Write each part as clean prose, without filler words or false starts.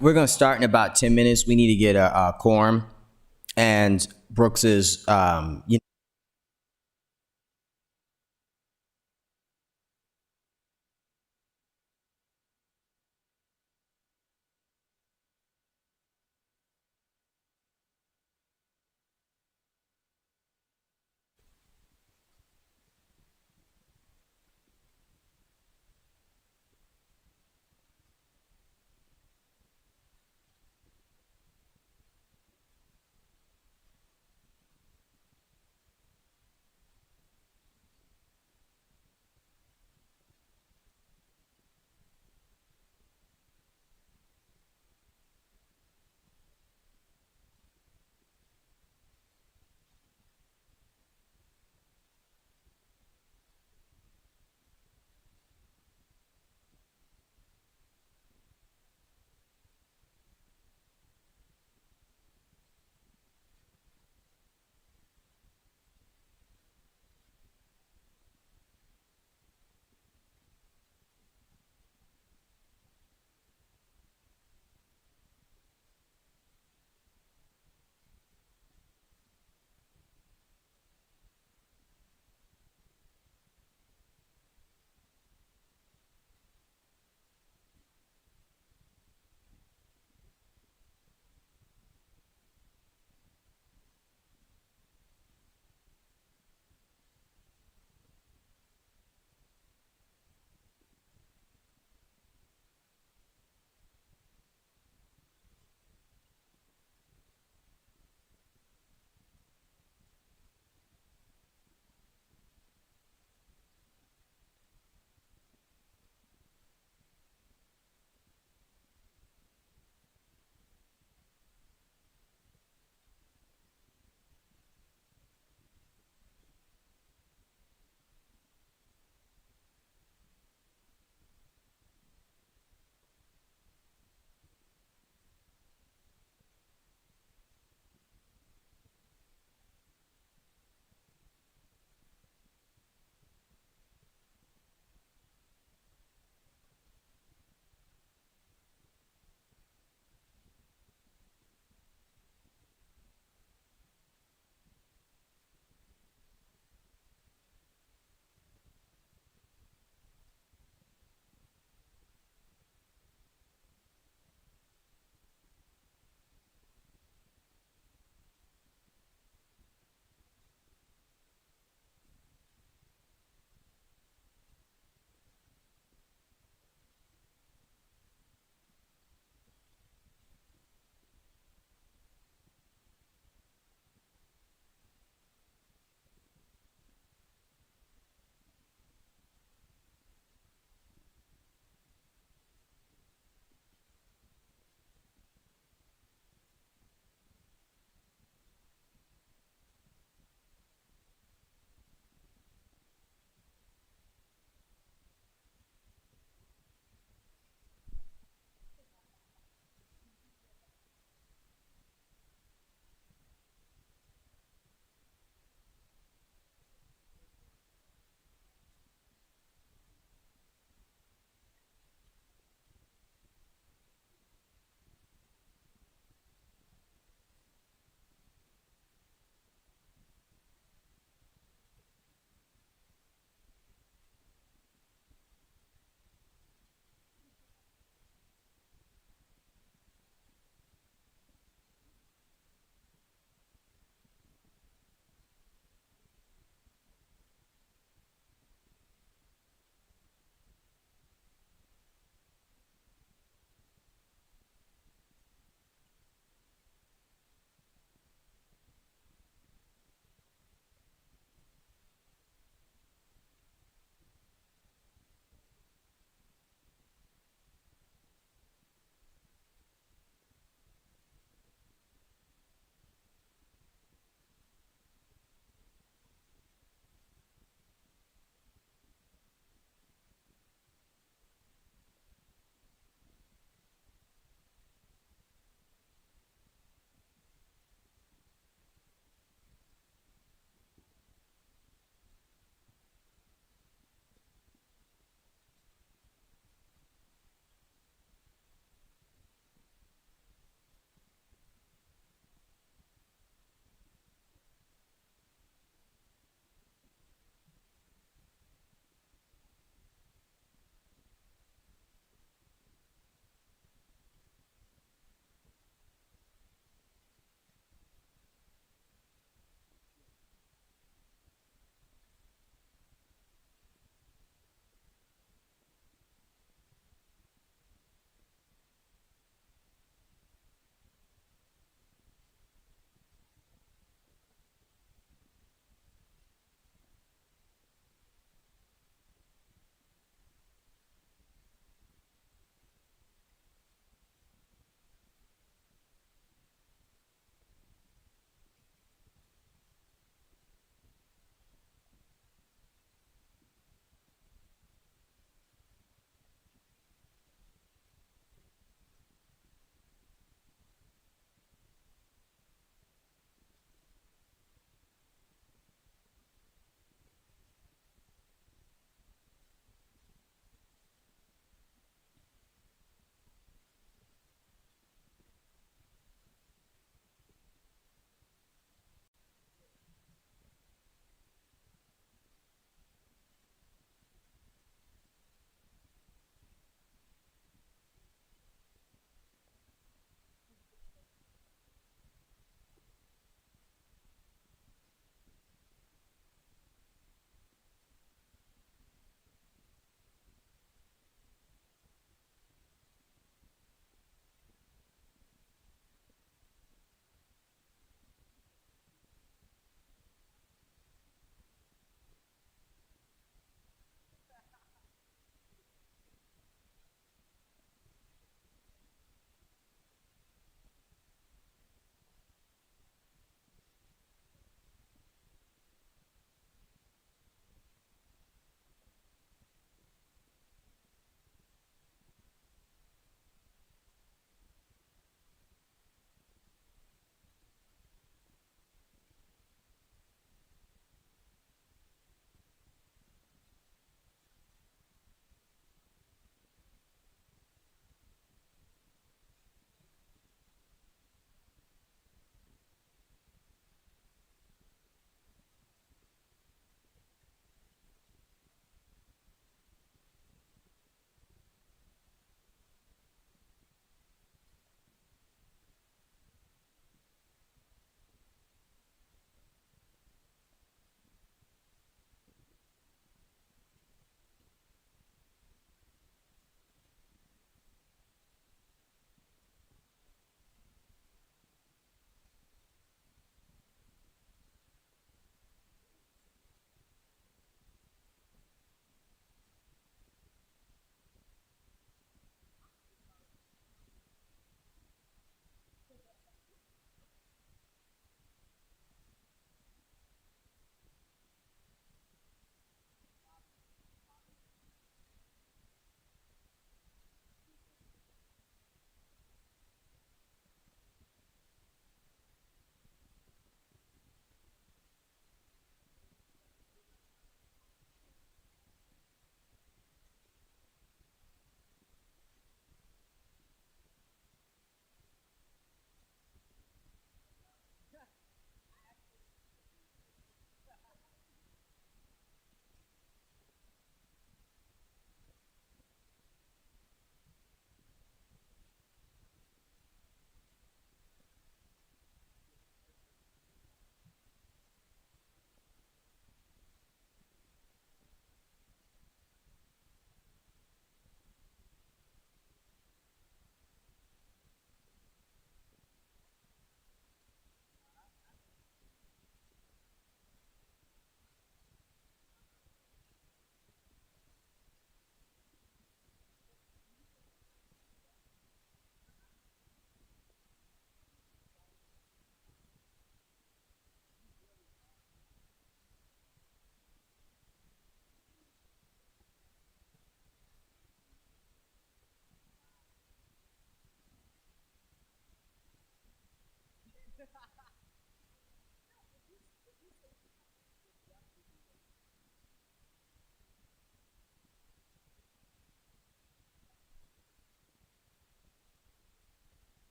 we're gonna start in about 10 minutes. We need to get a quorum, and Brooks is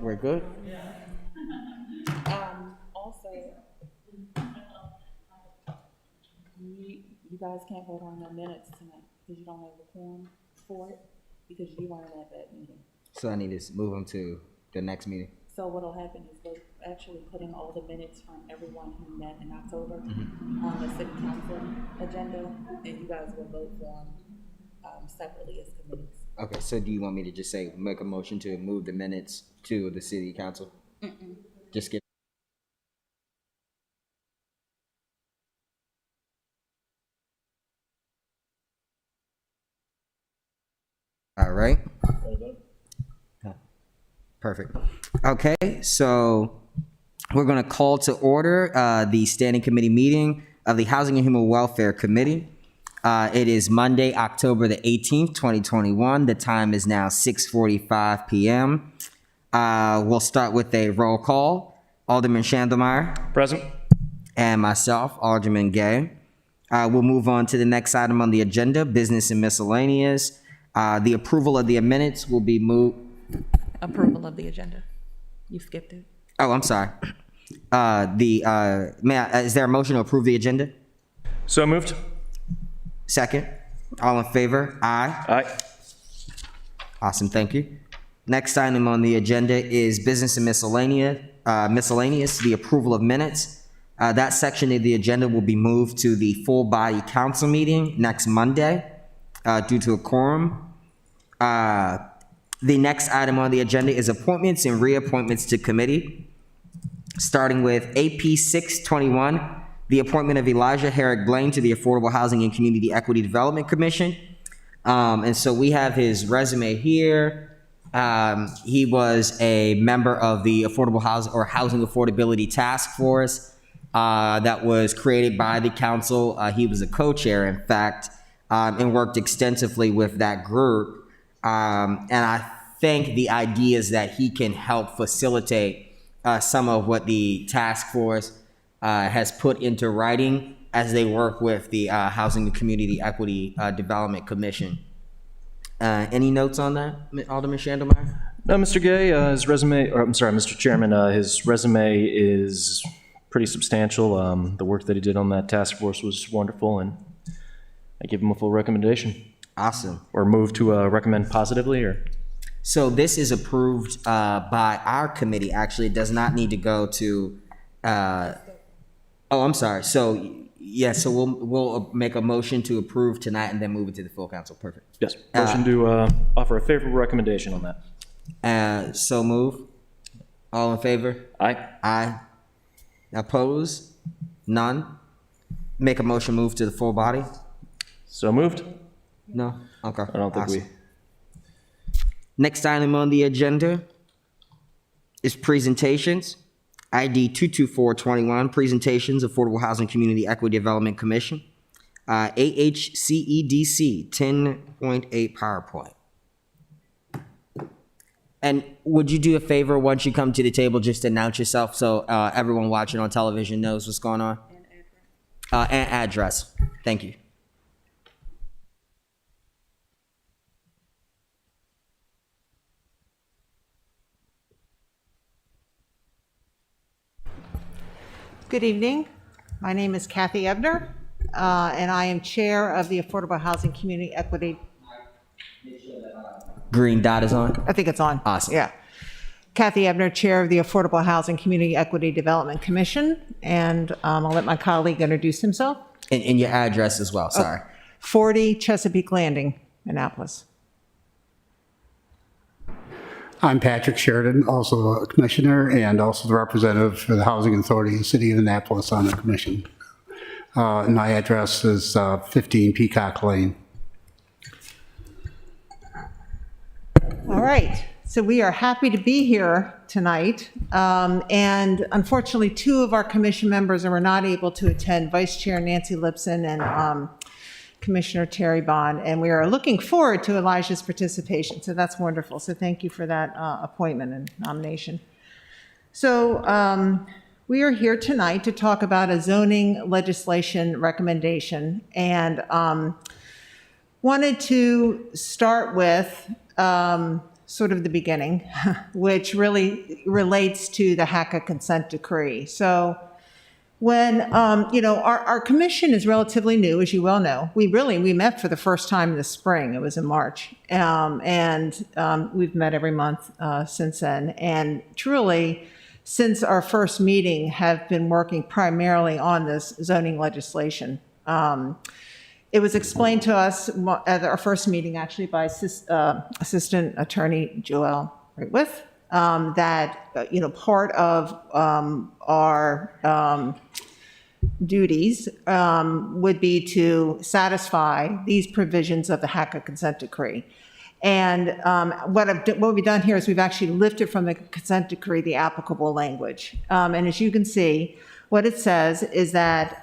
We're good? Also, you guys can't vote on the minutes tonight because you don't have a quorum for it because you weren't at that meeting. So I need to move them to the next meeting. So what'll happen is we're actually putting all the minutes from everyone who met in October on the city council agenda, and you guys will vote for them separately as committees. Okay, so do you want me to just say, make a motion to move the minutes to the city council? Just get. All right. Perfect. Okay, so we're going to call to order the standing committee meeting of the Housing and Human Welfare Committee. It is Monday, October the 18th, 2021. The time is now 6:45 p.m. We'll start with a roll call. Alderman Chandelmeyer. Present. And myself, Alderman Gay. We'll move on to the next item on the agenda, business and miscellaneous. The approval of the minutes will be moved. Approval of the agenda. You skipped it. Oh, I'm sorry. Is there a motion to approve the agenda? So moved. Second. All in favor? Aye. Aye. Awesome, thank you. Next item on the agenda is business and miscellaneous, the approval of minutes. That section of the agenda will be moved to the full body council meeting next Monday due to a quorum. The next item on the agenda is appointments and reappointments to committee, starting with AP 621, the appointment of Elijah Herrick Blaine to the Affordable Housing and Community Equity Development Commission. And so we have his resume here. He was a member of the Affordable Housing Affordability Task Force that was created by the council. He was a co-chair, in fact, and worked extensively with that group. And I think the idea is that he can help facilitate some of what the task force has put into writing as they work with the Housing and Community Equity Development Commission. Any notes on that, Alderman Chandelmeyer? No, Mr. Gay, his resume, or I'm sorry, Mr. Chairman, his resume is pretty substantial. The work that he did on that task force was wonderful, and I give him a full recommendation. Awesome. Or move to recommend positively, or? So this is approved by our committee. Actually, it does not need to go to. I'm sorry. So yeah, so we'll make a motion to approve tonight and then move it to the full council. Perfect. Yes. Motion to offer a favorable recommendation on that. So move. All in favor? Aye. Aye. Oppose? None. Make a motion move to the full body. So moved. No? Okay. I don't think awesome. Next item on the agenda is presentations. ID 22421, presentations, Affordable Housing Community Equity Development Commission. AHCEDC 10.8 PowerPoint. And would you do a favor once you come to the table, just announce yourself so everyone watching on television knows what's going on? And address. Thank you. Good evening. My name is Kathy Ebner, and I am chair of the Affordable Housing Community Equity. Green dot is on? I think it's on. Awesome. Yeah. Kathy Ebner, chair of the Affordable Housing Community Equity Development Commission, and I'll let my colleague introduce himself. And your address as well, sorry. 40 Chesapeake Landing, Annapolis. I'm Patrick Sheridan, also a commissioner and also the representative for the Housing Authority of the City of Annapolis on the commission. My address is 15 Peacock Lane. All right, so we are happy to be here tonight. And unfortunately, two of our commission members were not able to attend, Vice Chair Nancy Lipson and Commissioner Terry Bond, and we are looking forward to Elijah's participation. So that's wonderful. So thank you for that appointment and nomination. So we are here tonight to talk about a zoning legislation recommendation, and wanted to start with sort of the beginning, which really relates to the HACA consent decree. So when, our commission is relatively new, as you well know. We met for the first time in the spring. It was in March. We've met every month since then. And truly, since our first meeting, have been working primarily on this zoning legislation. It was explained to us at our first meeting, actually, by Assistant Attorney Joelle Reappointments, that, part of our duties would be to satisfy these provisions of the HACA consent decree. And what we've done here is we've actually lifted from the consent decree the applicable language. And as you can see, what it says is that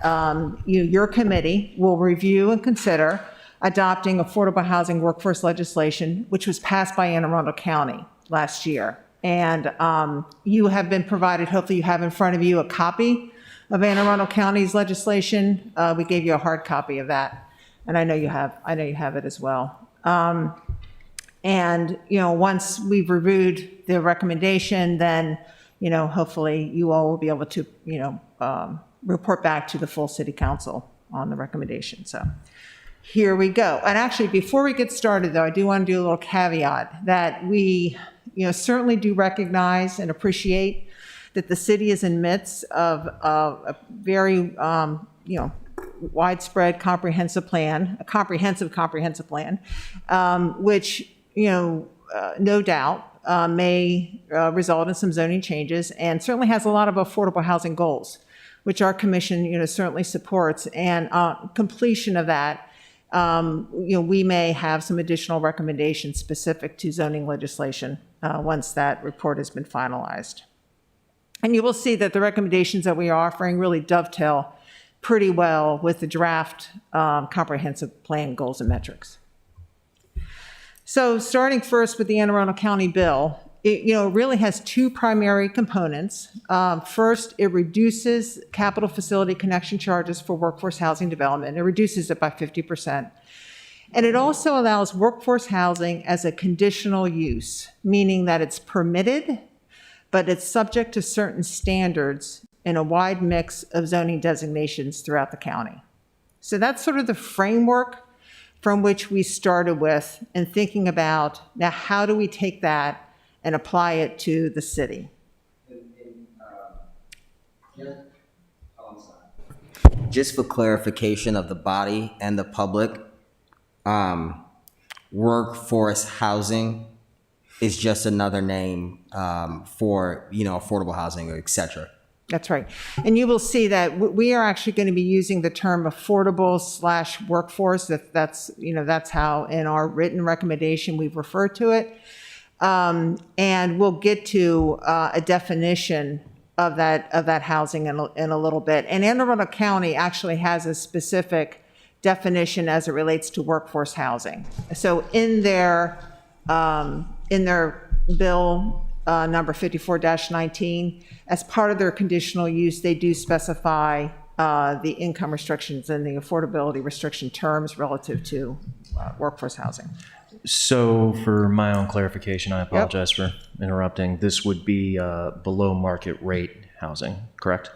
your committee will review and consider adopting affordable housing workforce legislation, which was passed by Anne Arundel County last year. And you have been provided, hopefully you have in front of you a copy of Anne Arundel County's legislation. We gave you a hard copy of that, and I know you have it as well. Once we've reviewed the recommendation, then, hopefully you all will be able to, report back to the full city council on the recommendation. So here we go. And actually, before we get started, though, I do want to do a little caveat that we, certainly do recognize and appreciate that the city is in midst of a very, widespread comprehensive plan, a comprehensive plan, which, no doubt may result in some zoning changes and certainly has a lot of affordable housing goals, which our commission, certainly supports. And completion of that, we may have some additional recommendations specific to zoning legislation once that report has been finalized. And you will see that the recommendations that we are offering really dovetail pretty well with the draft comprehensive plan goals and metrics. So starting first with the Anne Arundel County bill, it really has two primary components. First, it reduces capital facility connection charges for workforce housing development. It reduces it by 50%. And it also allows workforce housing as a conditional use, meaning that it's permitted, but it's subject to certain standards in a wide mix of zoning designations throughout the county. So that's sort of the framework from which we started with in thinking about, now how do we take that and apply it to the city? Just for clarification of the body and the public, workforce housing is just another name for, affordable housing, et cetera. That's right. And you will see that we are actually going to be using the term affordable/workforce. That's how in our written recommendation we've referred to it. And we'll get to a definition of that housing in a little bit. And Anne Arundel County actually has a specific definition as it relates to workforce housing. So in their bill number 54-19, as part of their conditional use, they do specify the income restrictions and the affordability restriction terms relative to workforce housing. So for my own clarification, I apologize for interrupting. This would be below market rate housing, correct?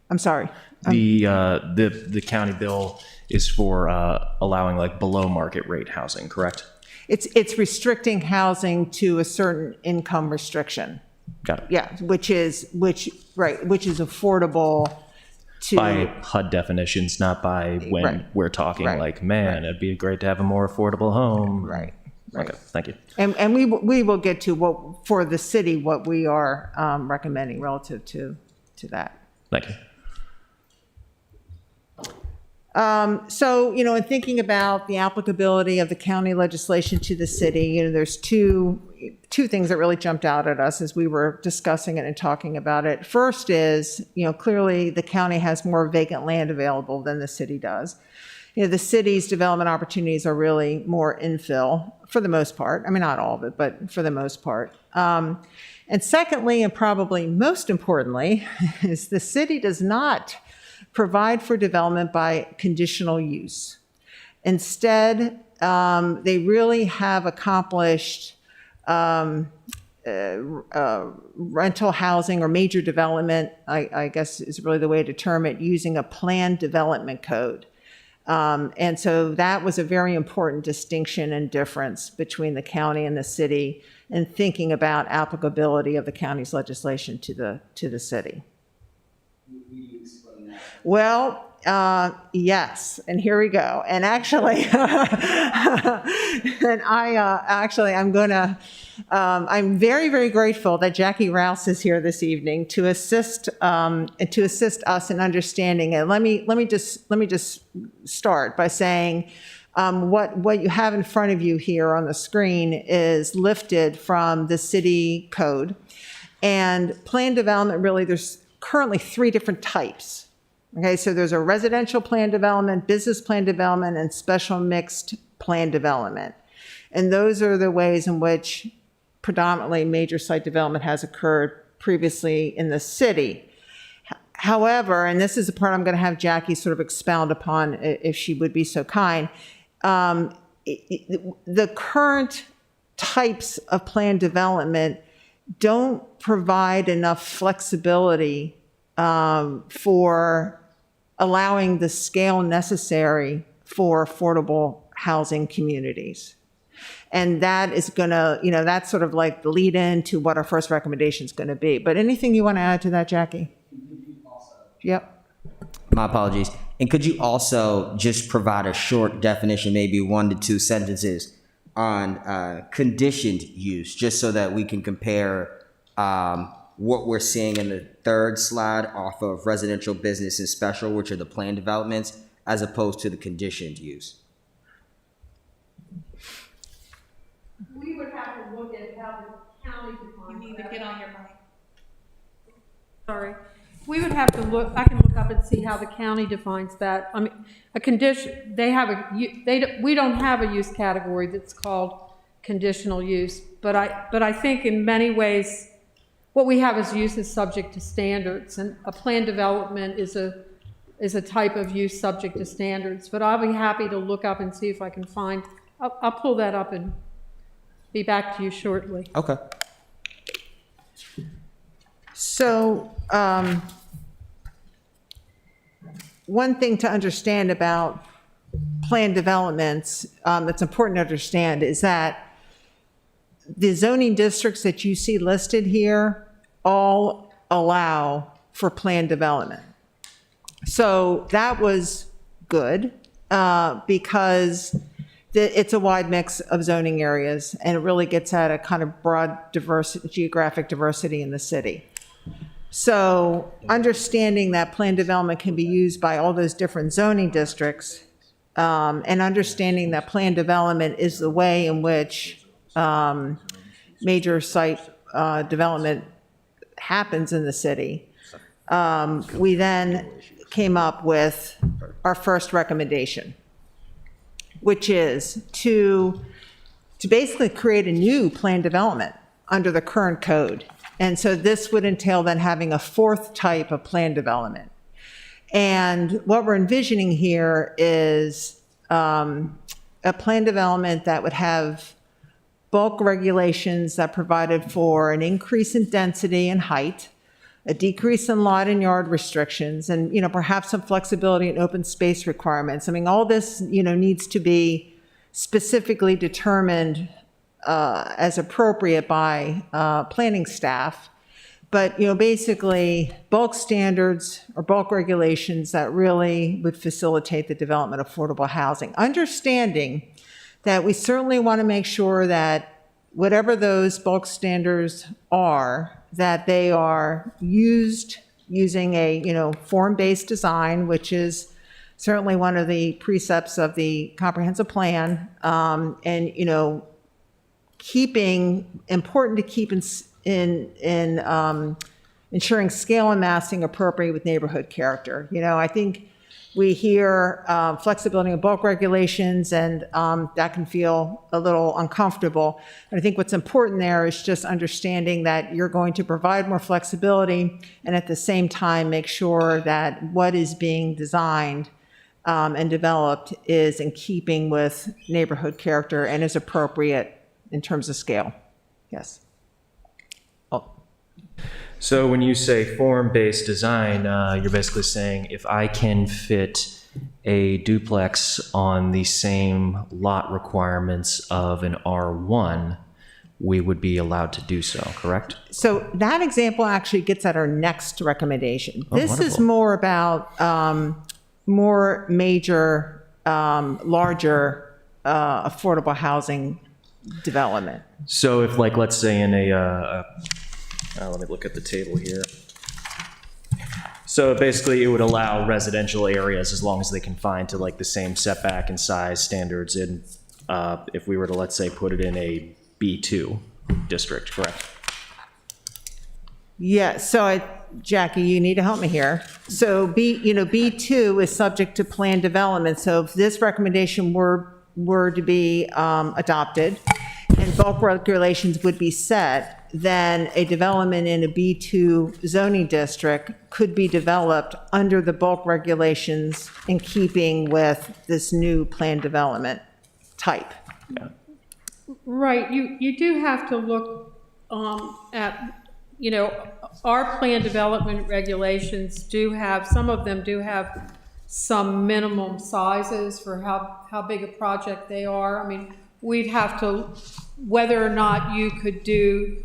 I'm sorry. The county bill is for allowing like below market rate housing, correct? It's restricting housing to a certain income restriction. Got it. Yeah, which is affordable to by HUD definitions, not by when we're talking it'd be great to have a more affordable home. Right. Okay, thank you. And we will get to what for the city what we are recommending relative to that. Thank you. So, in thinking about the applicability of the county legislation to the city, there's two things that really jumped out at us as we were discussing it and talking about it. First is, clearly the county has more vacant land available than the city does. The city's development opportunities are really more infill for the most part. I mean, not all of it, but for the most part. And secondly, and probably most importantly, is the city does not provide for development by conditional use. Instead, they really have accomplished rental housing or major development, I guess is really the way to term it, using a planned development code. And so that was a very important distinction and difference between the county and the city in thinking about applicability of the county's legislation to the city. Well, yes, and here we go. And actually, I'm very, very grateful that Jackie Rouse is here this evening to assist us in understanding it. Let me just start by saying what you have in front of you here on the screen is lifted from the city code. And planned development, really, there's currently 3 different types. Okay, so there's a residential plan development, business plan development, and special mixed plan development. And those are the ways in which predominantly major site development has occurred previously in the city. However, and this is the part I'm going to have Jackie sort of expound upon if she would be so kind, the current types of plan development don't provide enough flexibility for allowing the scale necessary for affordable housing communities. And that is going to, that's sort of like the lead in to what our first recommendation is going to be. But anything you want to add to that, Jackie? Yep. My apologies. And could you also just provide a short definition, maybe 1 to 2 sentences on conditioned use, just so that we can compare what we're seeing in the 3rd slide off of residential, business, and special, which are the planned developments, as opposed to the conditioned use? We would have to look at how the county defines You need to that. get on your mic. Sorry. We would have to look, I can look up and see how the county defines that. I mean, a condition, we don't have a use category that's called conditional use, but I think in many ways, what we have is use is subject to standards, and a planned development is a type of use subject to standards. But I'll be happy to look up and see if I can find, I'll pull that up and be back to you shortly. Okay. So one thing to understand about planned developments that's important to understand is that the zoning districts that you see listed here all allow for planned development. So that was good because it's a wide mix of zoning areas, and it really gets at a kind of broad geographic diversity in the city. So understanding that planned development can be used by all those different zoning districts, and understanding that planned development is the way in which major site development happens in the city, we then came up with our first recommendation, which is to basically create a new planned development under the current code. And so this would entail then having a 4th type of planned development. And what we're envisioning here is a planned development that would have bulk regulations that provided for an increase in density and height, a decrease in lot and yard restrictions, and, perhaps some flexibility in open space requirements. I mean, all this, needs to be specifically determined as appropriate by planning staff. But, basically bulk standards or bulk regulations that really would facilitate the development of affordable housing. Understanding that we certainly want to make sure that whatever those bulk standards are, that they are using a, form-based design, which is certainly one of the precepts of the comprehensive plan, and, important to keep in ensuring scale and massing appropriate with neighborhood character. I think we hear flexibility in bulk regulations, and that can feel a little uncomfortable. And I think what's important there is just understanding that you're going to provide more flexibility, and at the same time make sure that what is being designed and developed is in keeping with neighborhood character and is appropriate in terms of scale. Yes. So when you say form-based design, you're basically saying if I can fit a duplex on the same lot requirements of an R1, we would be allowed to do so, correct? So that example actually gets at our next recommendation. Oh, This is wonderful. more about more major, larger affordable housing development. So if, like, let's say in let me look at the table here. So basically, it would allow residential areas as long as they confine to like the same setback and size standards in, if we were to, let's say, put it in a B2 district, correct? Yeah, so Jackie, you need to help me here. So B2 is subject to planned development. So if this recommendation were to be adopted and bulk regulations would be set, then a development in a B2 zoning district could be developed under the bulk regulations in keeping with this new planned development type. Right, you do have to look at, our plan development regulations do have, some of them do have some minimum sizes for how big a project they are. I mean, we'd have to, whether or not you could do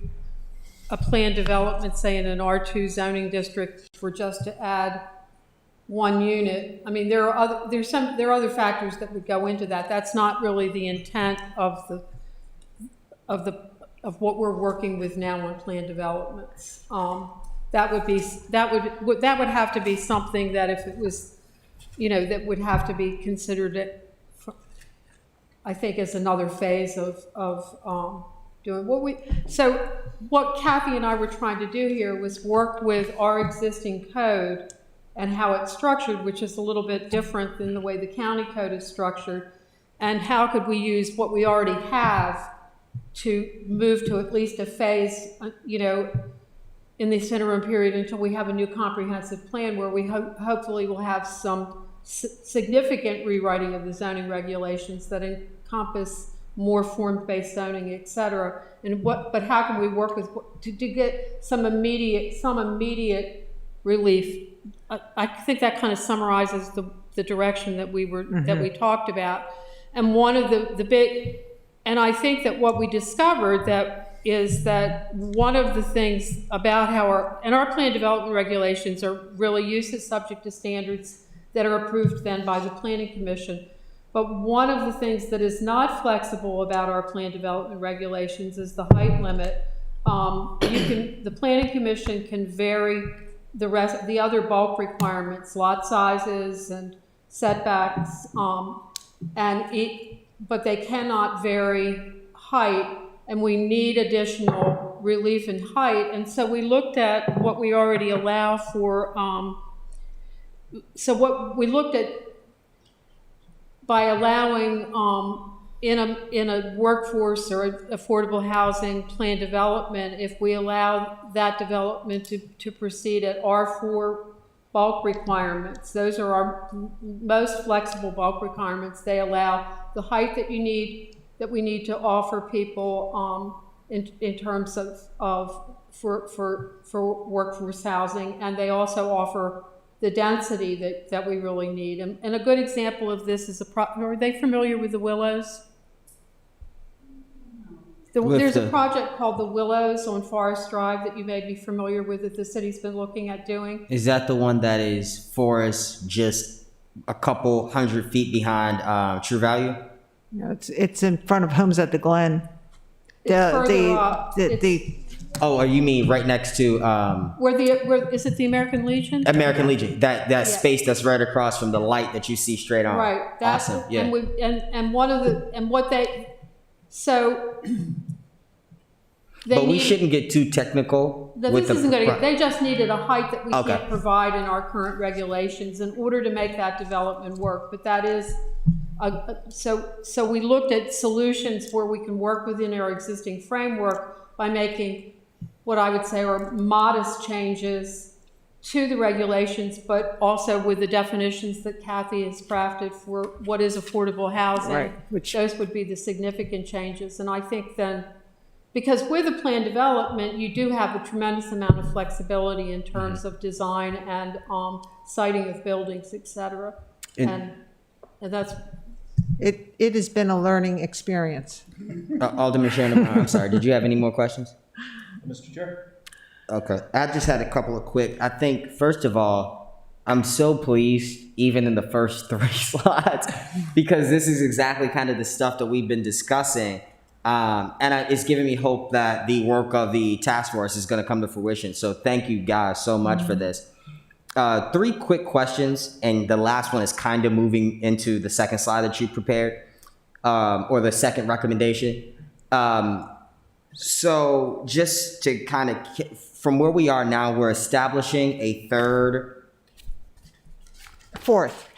a planned development, say in an R2 zoning district for just to add one unit. I mean, there are other factors that would go into that. That's not really the intent of what we're working with now on planned developments. That would have to be something that if it was, that would have to be considered, I think, as another phase of doing what Kathy and I were trying to do here was work with our existing code and how it's structured, which is a little bit different than the way the county code is structured, and how could we use what we already have to move to at least a phase, in this interim period until we have a new comprehensive plan where we hopefully will have some significant rewriting of the zoning regulations that encompass more form-based zoning, et cetera. But how can we work with, to get some immediate relief? I think that kind of summarizes the direction that that we talked about. And one of the big, and I think that what we discovered is that one of the things about how our plan development regulations are really uses subject to standards that are approved then by the Planning Commission. But one of the things that is not flexible about our plan development regulations is the height limit. The Planning Commission can vary the other bulk requirements, lot sizes and setbacks, but they cannot vary height, and we need additional relief in height. And so we looked at what we already allow for. So what we looked at by allowing in a workforce or affordable housing plan development, if we allow that development to proceed at R4 bulk requirements, those are our most flexible bulk requirements. They allow the height that we need to offer people in terms for workforce housing, and they also offer the density that we really need. And a good example of this is are they familiar with the Willows? There's a project called the Willows on Forest Drive that you may be familiar with that the city's been looking at doing. Is that the one that is forest just a couple 100 feet behind True Value? No, it's in front of Homes at the Glen. It's further up. Oh, you mean right next to Where is it the American Legion? American Legion? That space that's right across from the light that you see straight on. Right. That's awesome. Yeah. But we shouldn't get too technical. They just needed a height that we can't provide in our current regulations in order to make that development work. But that is, so we looked at solutions where we can work within our existing framework by making what I would say are modest changes to the regulations, but also with the definitions that Kathy has crafted for what is affordable housing. Right. Those would be the significant changes. And I think then Because with a planned development, you do have a tremendous amount of flexibility in terms of design and siting of buildings, et cetera. And that's, It has been a learning experience. Alderman Sharon, I'm sorry, did you have any more questions? Mr. Chair? Okay, I just had a couple of quick, I think, first of all, I'm so pleased, even in the first 3 slides, because this is exactly kind of the stuff that we've been discussing. It's giving me hope that the work of the task force is going to come to fruition. So thank you guys so much for this. 3 quick questions, and the last one is kind of moving into the second slide that you prepared, or the second recommendation. So just to kind of, from where we are now, we're establishing a fourth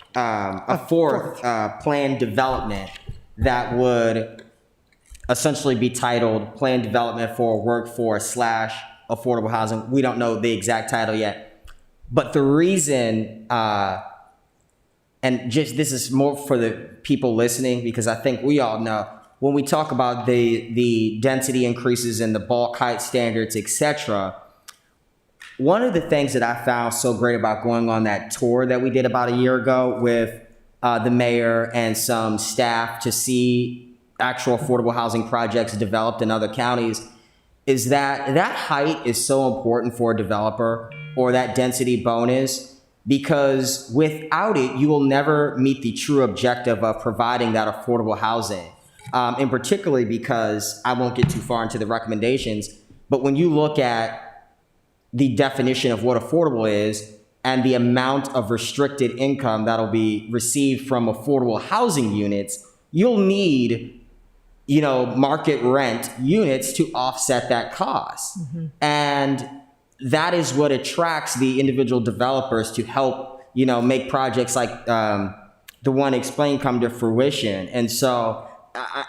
planned development that would essentially be titled Planned Development for Workforce / Affordable Housing. We don't know the exact title yet. But the reason, and just this is more for the people listening, because I think we all know, when we talk about the density increases and the bulk height standards, et cetera, one of the things that I found so great about going on that tour that we did about a year ago with the mayor and some staff to see actual affordable housing projects developed in other counties is that height is so important for a developer, or that density bonus, because without it, you will never meet the true objective of providing that affordable housing. And particularly because, I won't get too far into the recommendations, but when you look at the definition of what affordable is and the amount of restricted income that'll be received from affordable housing units, you'll need, market rent units to offset that cost. And that is what attracts the individual developers to help, make projects like the one explained come to fruition. And so,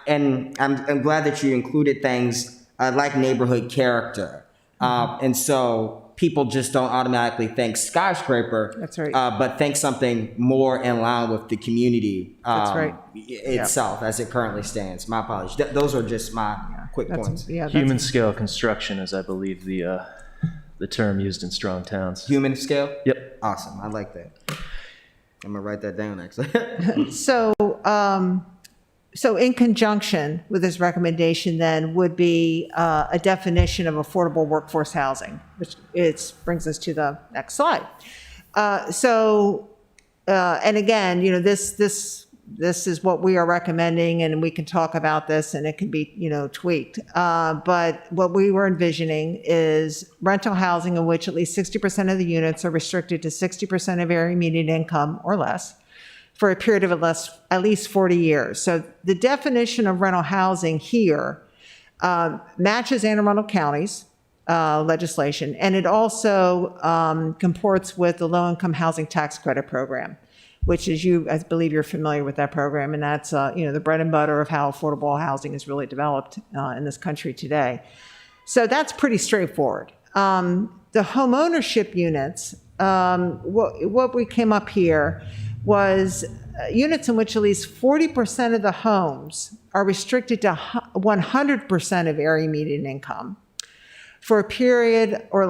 I'm glad that you included things like neighborhood character. And so people just don't automatically think skyscraper. That's right. But think something more in line with the community That's right. itself as it currently stands. My apologies. Those are just my quick points. Human scale construction is, I believe, the term used in strong towns. Human scale? Yep. Awesome. I like that. I'm going to write that down, actually. So in conjunction with this recommendation then would be a definition of affordable workforce housing, which brings us to the next slide. And again, this is what we are recommending, and we can talk about this and it can be, tweaked. But what we were envisioning is rental housing in which at least 60% of the units are restricted to 60% of area median income or less for a period of at least 40 years. So the definition of rental housing here matches Anne Arundel County's legislation, and it also comports with the low-income housing tax credit program, which is I believe you're familiar with that program, and that's the bread and butter of how affordable housing is really developed in this country today. So that's pretty straightforward. The home ownership units, what we came up here was units in which at least 40% of the homes are restricted to 100% of area median income for a period or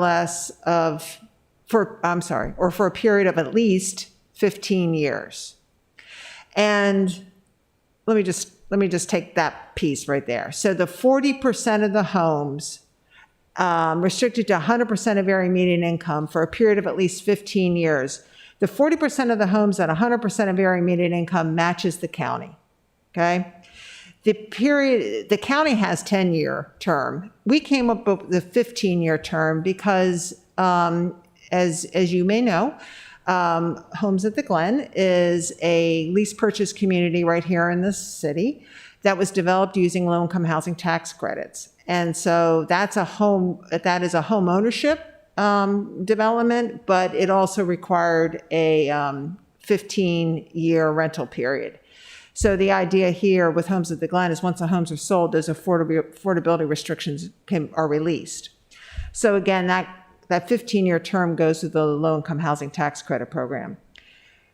for a period of at least 15 years. And let me just take that piece right there. So the 40% of the homes restricted to 100% of area median income for a period of at least 15 years. The 40% of the homes at 100% of area median income matches the county, okay? The county has 10-year term. We came up with the 15-year term because, as you may know, Homes at the Glen is a lease purchase community right here in this city that was developed using low-income housing tax credits. And so that is a home ownership development, but it also required a 15-year rental period. So the idea here with Homes at the Glen is once the homes are sold, those affordability restrictions are released. So again, that 15-year term goes to the low-income housing tax credit program.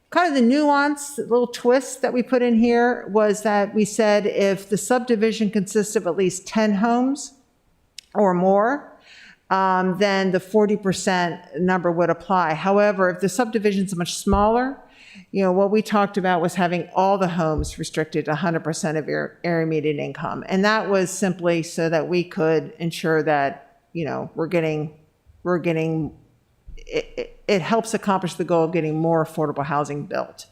Kind of the nuance, little twist that we put in here was that we said if the subdivision consists of at least 10 homes, or more, then the 40% number would apply. However, if the subdivision's much smaller, what we talked about was having all the homes restricted to 100% of your area median income. And that was simply so that we could ensure that, we're getting, it helps accomplish the goal of getting more affordable housing built.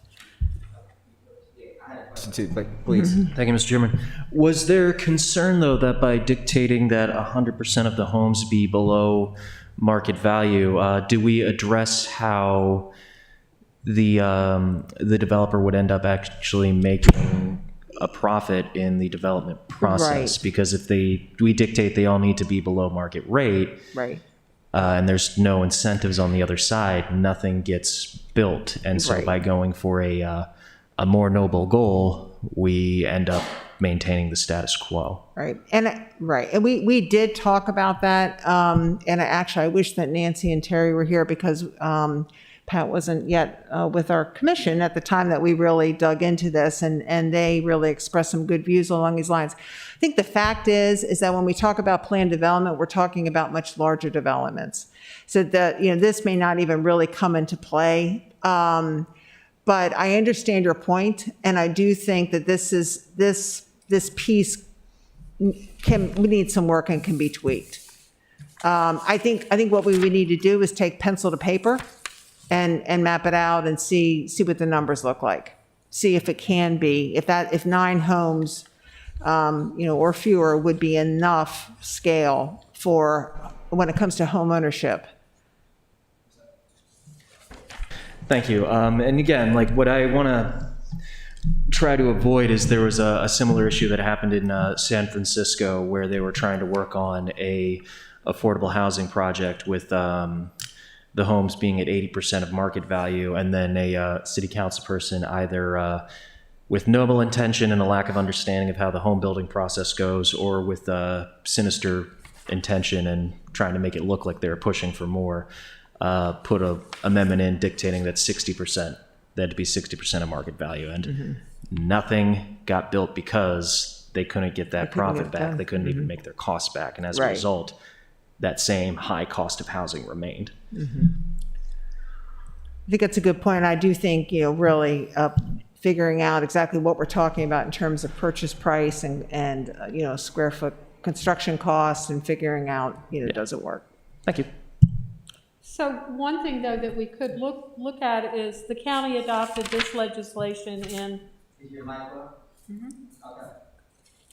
Please. Thank you, Mr. Chairman. Was there concern, though, that by dictating that 100% of the homes be below market value, do we address how the developer would end up actually making a profit in the development process? Right. Because if we dictate they all need to be below market rate, Right. and there's no incentives on the other side, nothing gets built. And so Right. by going for a more noble goal, we end up maintaining the status quo. Right. And we did talk about that. And I wish that Nancy and Terry were here because Pat wasn't yet with our commission at the time that we really dug into this, and they really expressed some good views along these lines. I think the fact is that when we talk about planned development, we're talking about much larger developments. So that, this may not even really come into play. But I understand your point, and I do think that this piece we need some work and can be tweaked. I think what we would need to do is take pencil to paper and map it out and see what the numbers look like. See if it can be, if 9 homes, or fewer would be enough scale for when it comes to home ownership. Thank you. And again, what I want to try to avoid is there was a similar issue that happened in San Francisco where they were trying to work on a affordable housing project with the homes being at 80% of market value, and then a city council person either with noble intention and a lack of understanding of how the home building process goes, or with sinister intention and trying to make it look like they were pushing for more, put an amendment in dictating that 60%, that had to be 60% of market value. And nothing got built because they couldn't get that profit back. They couldn't even make their costs back. And as a Right. result, that same high cost of housing remained. I think that's a good point. I do think, really figuring out exactly what we're talking about in terms of purchase price and square foot construction costs, and figuring out, does it work? Thank you. So one thing, though, that we could look at is the county adopted this legislation in... Is your mic on? Okay.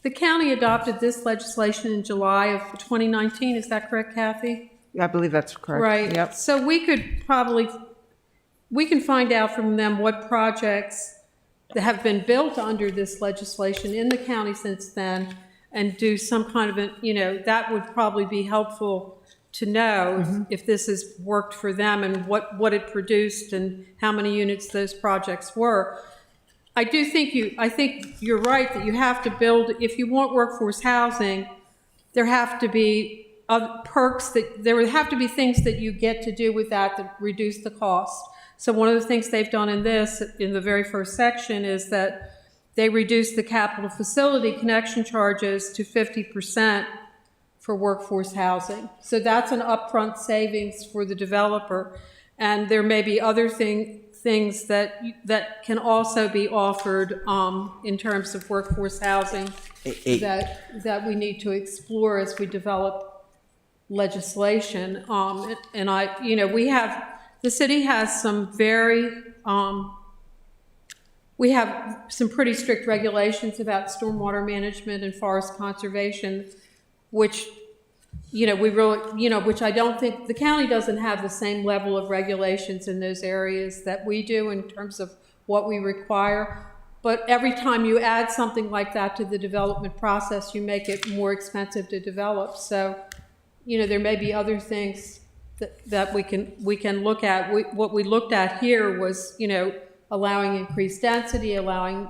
The county adopted this legislation in July of 2019. Is that correct, Kathy? I believe that's correct. Right. Yep. So we can find out from them what projects that have been built under this legislation in the county since then, and do some kind of that would probably be helpful to know if this has worked for them and what it produced and how many units those projects were. I think you're right that you have to build, if you want workforce housing, there have to be perks there would have to be things that you get to do with that reduce the cost. So one of the things they've done in the very first section, is that they reduced the capital facility connection charges to 50% for workforce housing. So that's an upfront savings for the developer. And there may be other things that can also be offered in terms of workforce housing that we need to explore as we develop legislation. The city has we have some pretty strict regulations about stormwater management and forest conservation, which which I don't think the county doesn't have the same level of regulations in those areas that we do in terms of what we require. But every time you add something like that to the development process, you make it more expensive to develop. So, there may be other things that we can look at. What we looked at here was, allowing increased density, allowing,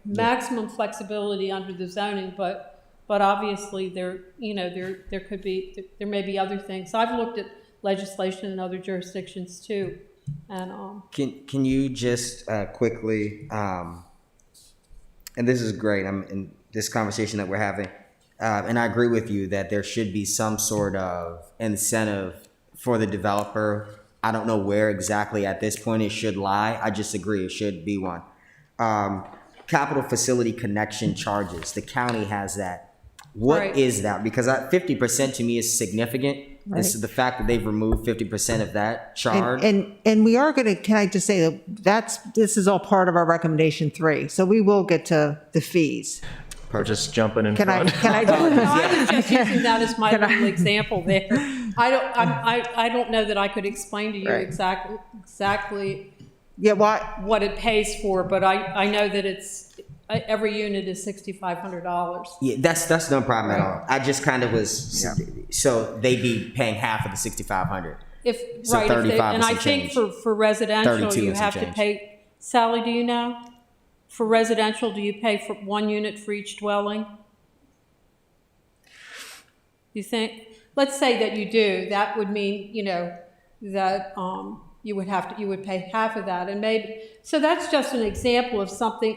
maximum flexibility under the zoning, but obviously there may be other things. I've looked at legislation in other jurisdictions too, and Can you just quickly, and this is great, in this conversation that we're having, and I agree with you that there should be some sort of incentive for the developer. I don't know where exactly at this point it should lie. I just agree it should be one. Capital facility connection charges. The county has that. What is Right. that? Because 50% to me is significant. And so the fact that they've removed 50% of that charge. And we are going to, can I just say that this is all part of our recommendation 3. So we will get to the fees. We're just jumping in Can I, front. can I? No, I was just using that as my little example there. I don't know that I could explain to you Right. exactly Yeah, what? what it pays for, but I know that every unit is $6,500. Yeah, that's no problem at all. I just kind of was, so they'd be paying half of the 6,500. If, So right, 35 and and I some think change. for residential, 32 you and some have to change. pay, Sally, do you know? For residential, do you pay for 1 unit for each dwelling? You think? Let's say that you do, that would mean, that, you would pay half of that, and maybe, so that's just an example of something.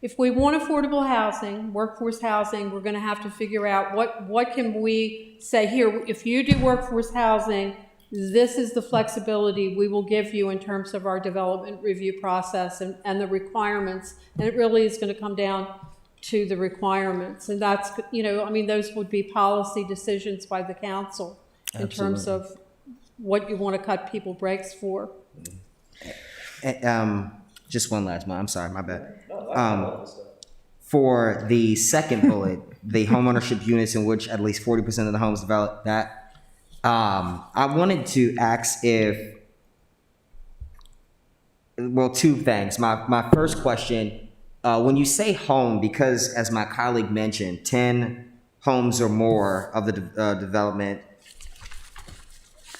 If we want affordable housing, workforce housing, we're gonna have to figure out what can we say here, if you do workforce housing, this is the flexibility we will give you in terms of our development review process and the requirements, and it really is gonna come down to the requirements, and that's, those would be policy decisions by the council in terms of what you wanna cut people breaks for. Just one last one. I'm sorry, my bad. For the second bullet, the homeownership units in which at least 40% of the homes develop, that I wanted to ask if, well, 2 things. My first question, when you say home, because as my colleague mentioned, 10 homes or more of the development,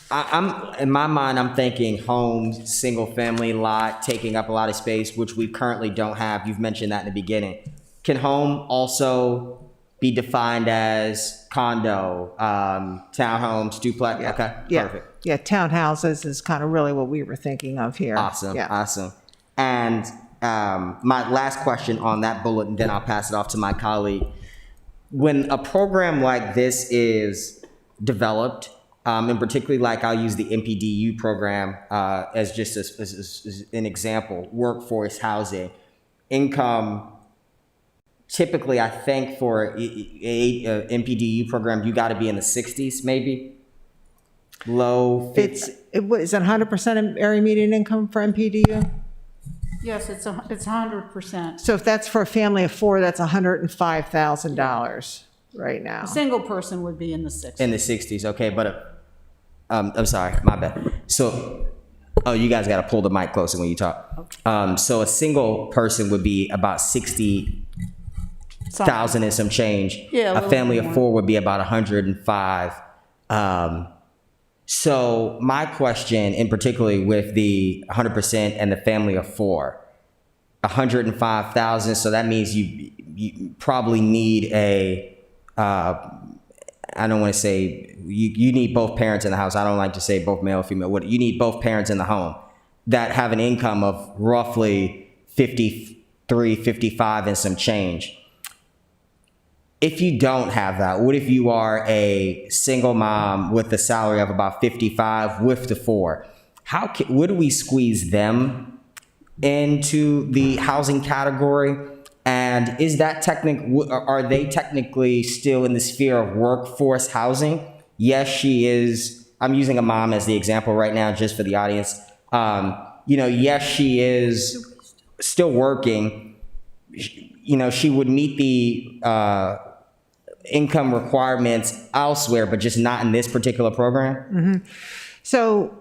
I'm in my mind, I'm thinking home, single family lot, taking up a lot of space, which we currently don't have. You've mentioned that in the beginning. Can home also be defined as condo, townhomes, duplex? Okay, Yeah, perfect. yeah, townhouses is kind of really what we were thinking of here. Awesome, Yeah. awesome. And my last question on that bullet, and then I'll pass it off to my colleague. When a program like this is developed, and particularly like I'll use the MPDU program as just as an example, workforce housing, income, typically I think for a MPDU program, you got to be in the 60s maybe, low 50s. Is it 100% area median income for MPDU? Yes, it's 100%. So if that's for a family of 4, that's $105,000 right now. A single person would be in the 60s. In the 60s, okay, but I'm sorry, my bad. So, you guys got to pull the mic closer when you talk. So a single person would be about 60,000 and some change. Yeah, a A little family bit of more. 4 would be about 105. So my question, in particularly with the 100% and the family of 4, 105,000. So that means you probably need a. I don't want to say you need both parents in the house. I don't like to say both male or female. What you need both parents in the home that have an income of roughly 53, 55 and some change. If you don't have that, what if you are a single mom with a salary of about 55 with the 4? Would we squeeze them into the housing category? And is that are they technically still in the sphere of workforce housing? Yes, she is. I'm using a mom as the example right now, just for the audience. Yes, she is still working. She would meet the income requirements elsewhere, but just not in this particular program. So,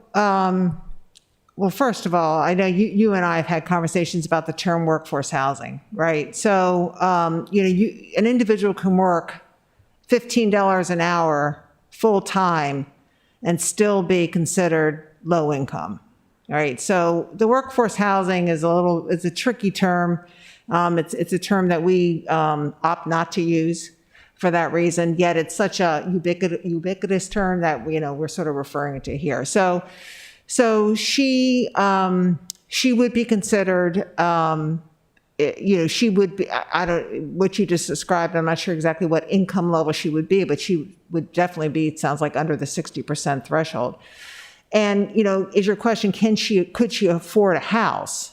well, first of all, I know you and I have had conversations about the term workforce housing, right? So, an individual can work $15 an hour full-time and still be considered low income, all right? So the workforce housing is it's a tricky term. It's a term that we opt not to use for that reason, yet it's such a ubiquitous term that we're sort of referring to here. So she would be considered she would be, I don't, what you just described, I'm not sure exactly what income level she would be, but she would definitely be, it sounds like, under the 60% threshold. And, is your question, could she afford a house?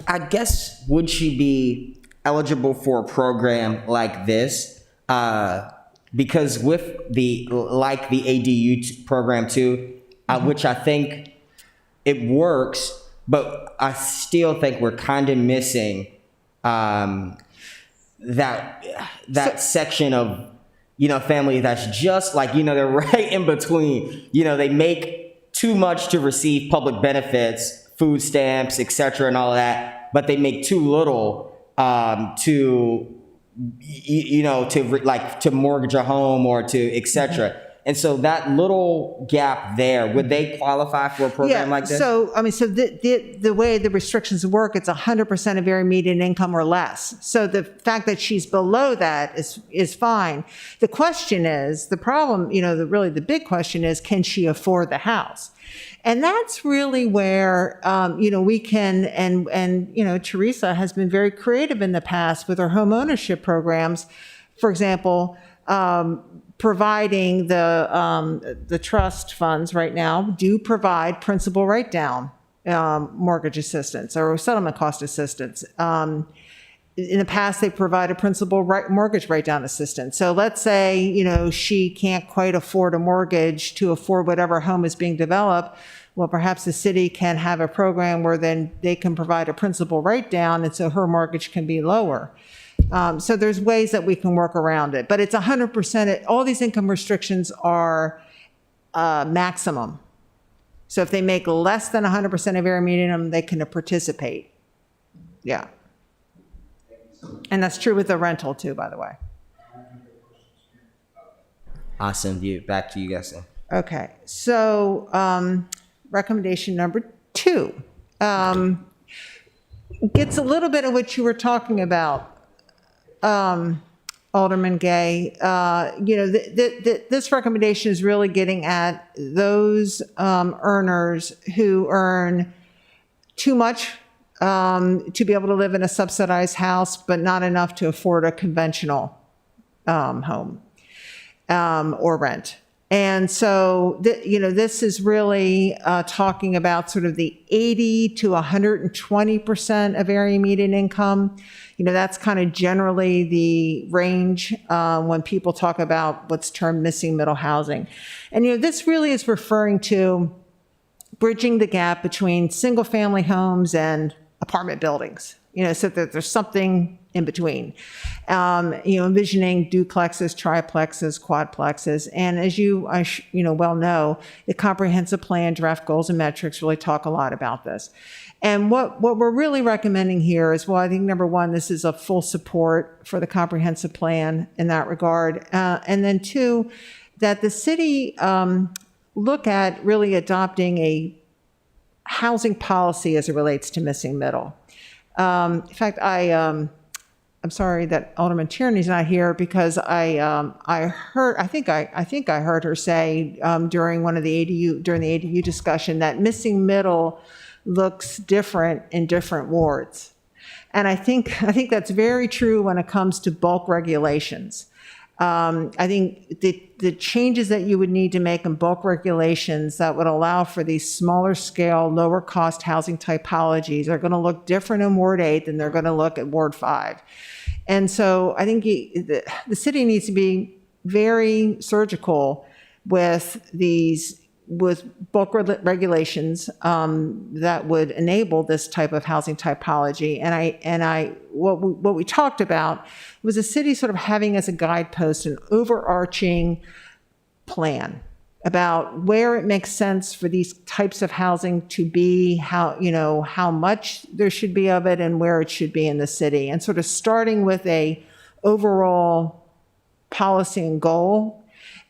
I guess, would she be eligible for a program like this? Because with the ADU program too, which I think it works, but I still think we're kind of missing that section of family that's just like they're right in between. They make too much to receive public benefits, food stamps, etc., and all of that, but they make too little to mortgage a home or to etc. And so that little gap there, would they qualify for a program like this? So the way the restrictions work, it's 100% of area median income or less. So the fact that she's below that is fine. The question is, the problem, really the big question is, can she afford the house? And that's really where, we can, and Teresa has been very creative in the past with her home ownership programs. For example, providing the trust funds right now do provide principal write-down mortgage assistance or settlement cost assistance. In the past, they provided principal mortgage write-down assistance. So let's say, she can't quite afford a mortgage to afford whatever home is being developed. Well, perhaps the city can have a program where then they can provide a principal write-down, and so her mortgage can be lower. So there's ways that we can work around it, but it's 100%. All these income restrictions are maximum. So if they make less than 100% of area median, they can participate. Yeah. And that's true with the rental too, by the way. Awesome. Back to you guys. Okay. So recommendation number 2 gets a little bit of what you were talking about. Alderman Gay, this recommendation is really getting at those earners who earn too much to be able to live in a subsidized house, but not enough to afford a conventional home or rent. And so, this is really talking about sort of the 80 to 120% of area median income. That's kind of generally the range when people talk about what's termed missing middle housing. And, this really is referring to bridging the gap between single-family homes and apartment buildings, so that there's something in between. Envisioning duplexes, triplexes, quadplexes. And as you well know, the comprehensive plan, draft goals and metrics really talk a lot about this. And what we're really recommending here is, well, I think number one, this is a full support for the comprehensive plan in that regard. And then 2, that the city look at really adopting a housing policy as it relates to missing middle. In fact, I'm sorry that Alderman Tierney's not here because I think I heard her say during the ADU discussion that missing middle looks different in different wards. And I think that's very true when it comes to bulk regulations. I think the changes that you would need to make in bulk regulations that would allow for these smaller scale, lower cost housing typologies are going to look different in Ward 8 than they're going to look at Ward 5. And so I think the city needs to be very surgical with bulk regulations that would enable this type of housing typology. And what we talked about was the city sort of having as a guidepost an overarching plan about where it makes sense for these types of housing to be, how much there should be of it and where it should be in the city, and sort of starting with a overall policy and goal.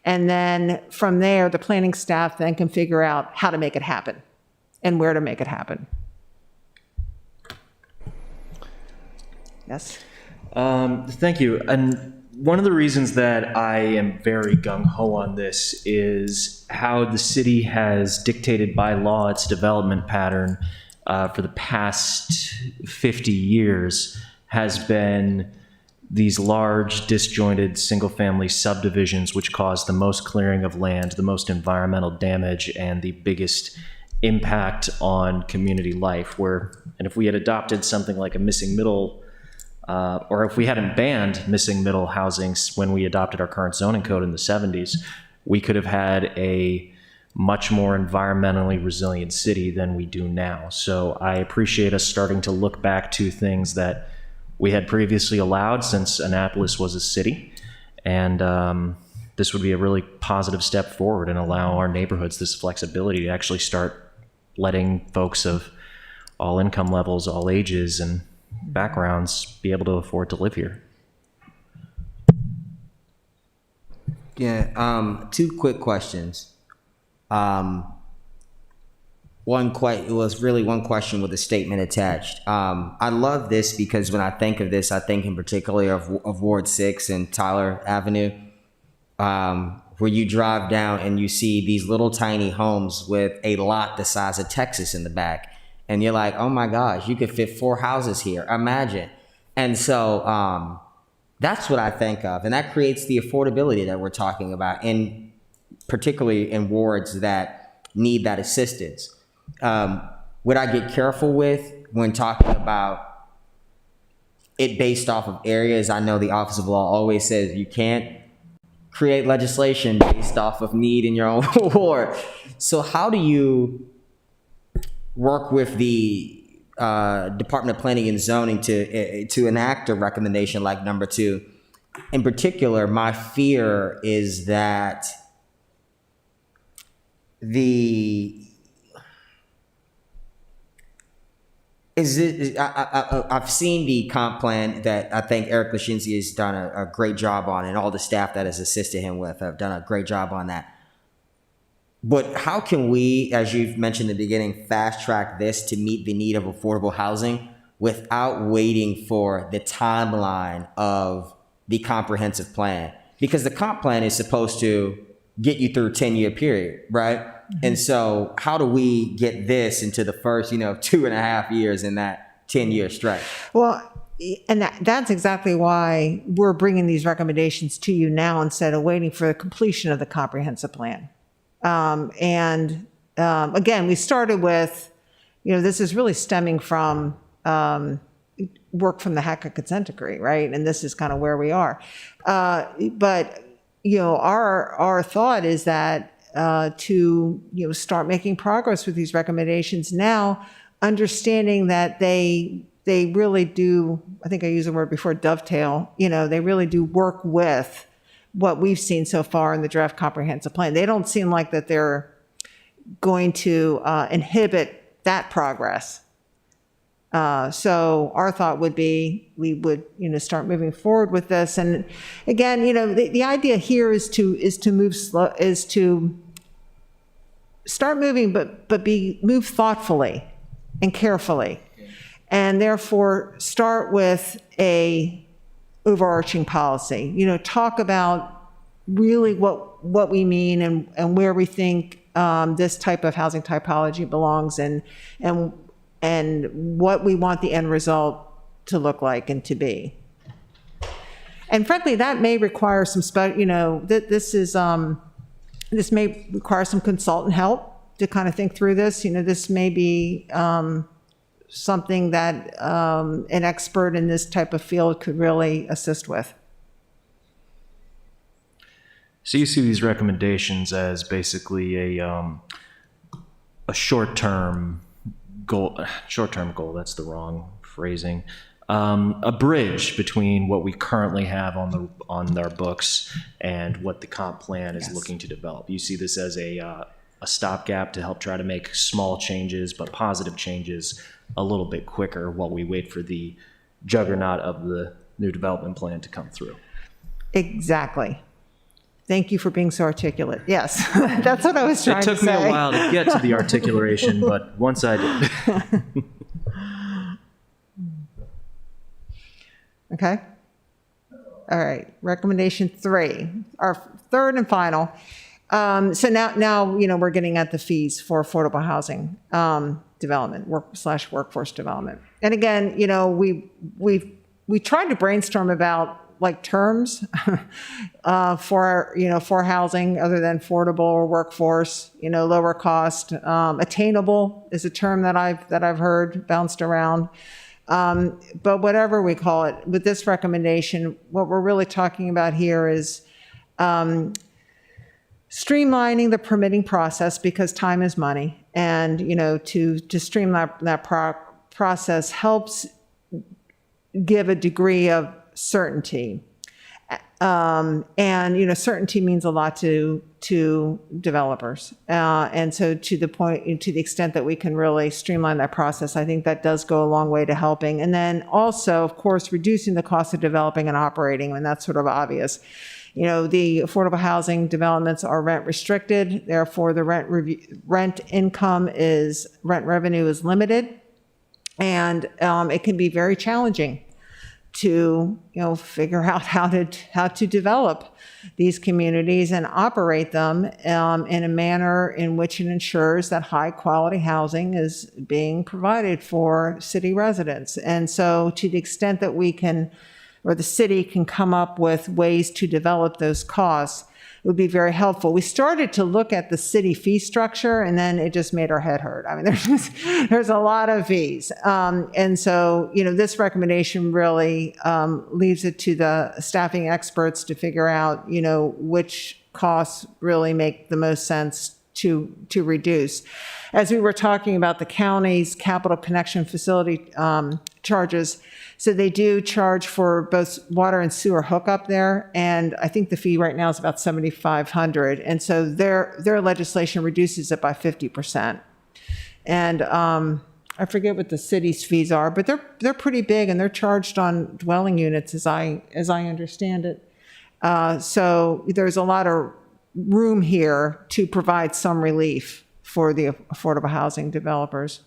And then from there, the planning staff then can figure out how to make it happen and where to make it happen. Yes? Thank you. And one of the reasons that I am very gung-ho on this is how the city has dictated by law its development pattern for the past 50 years has been these large, disjointed, single-family subdivisions which cause the most clearing of land, the most environmental damage, and the biggest impact on community life. And if we had adopted something like a missing middle, or if we hadn't banned missing middle housing when we adopted our current zoning code in the 70s, we could have had a much more environmentally resilient city than we do now. So I appreciate us starting to look back to things that we had previously allowed since Annapolis was a city. And this would be a really positive step forward and allow our neighborhoods this flexibility to actually start letting folks of all income levels, all ages and backgrounds be able to afford to live here. Yeah, two quick questions. It was really one question with a statement attached. I love this because when I think of this, I think in particular of Ward 6 and Tyler Avenue, where you drive down and you see these little tiny homes with a lot the size of Texas in the back. And you're like, oh my gosh, you could fit 4 houses here. Imagine. And so that's what I think of. And that creates the affordability that we're talking about, and particularly in wards that need that assistance. What I get careful with when talking about it based off of areas, I know the Office of Law always says you can't create legislation based off of need in your own ward. So how do you work with the Department of Planning and Zoning to enact a recommendation like number 2? In particular, my fear is that I've seen the comp plan that I think Eric Lashinsky has done a great job on, and all the staff that has assisted him with have done a great job on that. But how can we, as you've mentioned in the beginning, fast track this to meet the need of affordable housing without waiting for the timeline of the comprehensive plan? Because the comp plan is supposed to get you through a 10-year period, right? Mm-hmm. And so how do we get this into the first, 2.5 years in that 10-year stretch? Well, and that's exactly why we're bringing these recommendations to you now instead of waiting for the completion of the comprehensive plan. Again, we started with, this is really stemming from work from the HACA consent decree, right? And this is kind of where we are. But our thought is that to start making progress with these recommendations now, understanding that they really do, I think I used the word before, dovetail. They really do work with what we've seen so far in the draft comprehensive plan. They don't seem like that they're going to inhibit that progress. So our thought would be we would start moving forward with this. And again, the idea here is to move slow, is to start moving, but move thoughtfully and carefully, and therefore start with a overarching policy. Talk about really what we mean and where we think this type of housing typology belongs, and what we want the end result to look like and to be. And frankly, that may require some this may require some consultant help to kind of think through this. This may be something that an expert in this type of field could really assist with. So you see these recommendations as basically a short-term goal, that's the wrong phrasing, a bridge between what we currently have on our books and what the comp plan is looking to develop. You see this as a stopgap to help try to make small changes, but positive changes a little bit quicker while we wait for the juggernaut of the new development plan to come through. Exactly. Thank you for being so articulate. Yes, that's what I was trying to say. It took me a while to get to the articulation, but once I did. Okay. All right. Recommendation 3, our third and final. So now, we're getting at the fees for affordable housing development, workforce development. And again, we tried to brainstorm about like terms for housing other than affordable or workforce, lower cost. Attainable is a term that I've heard bounced around. But whatever we call it, with this recommendation, what we're really talking about here is streamlining the permitting process, because time is money, and to streamline that process helps give a degree of certainty, and certainty means a lot to developers, and so to the extent that we can really streamline that process, I think that does go a long way to helping. And then also, of course, reducing the cost of developing and operating, and that's sort of obvious. The affordable housing developments are rent restricted, therefore the rent revenue is limited, and it can be very challenging to figure out how to develop these communities and operate them in a manner in which it ensures that high quality housing is being provided for city residents. And so to the extent that we can, or the city can come up with ways to develop those costs, it would be very helpful. We started to look at the city fee structure, and then it just made our head hurt. I mean, there's a lot of fees. And so, this recommendation really leaves it to the staffing experts to figure out, which costs really make the most sense to reduce. As we were talking about the county's capital connection facility charges, so they do charge for both water and sewer hookup there, and I think the fee right now is about $7,500, and so their legislation reduces it by 50%. And I forget what the city's fees are, but they're pretty big, and they're charged on dwelling units, as I understand it. So there's a lot of room here to provide some relief for the affordable housing developers.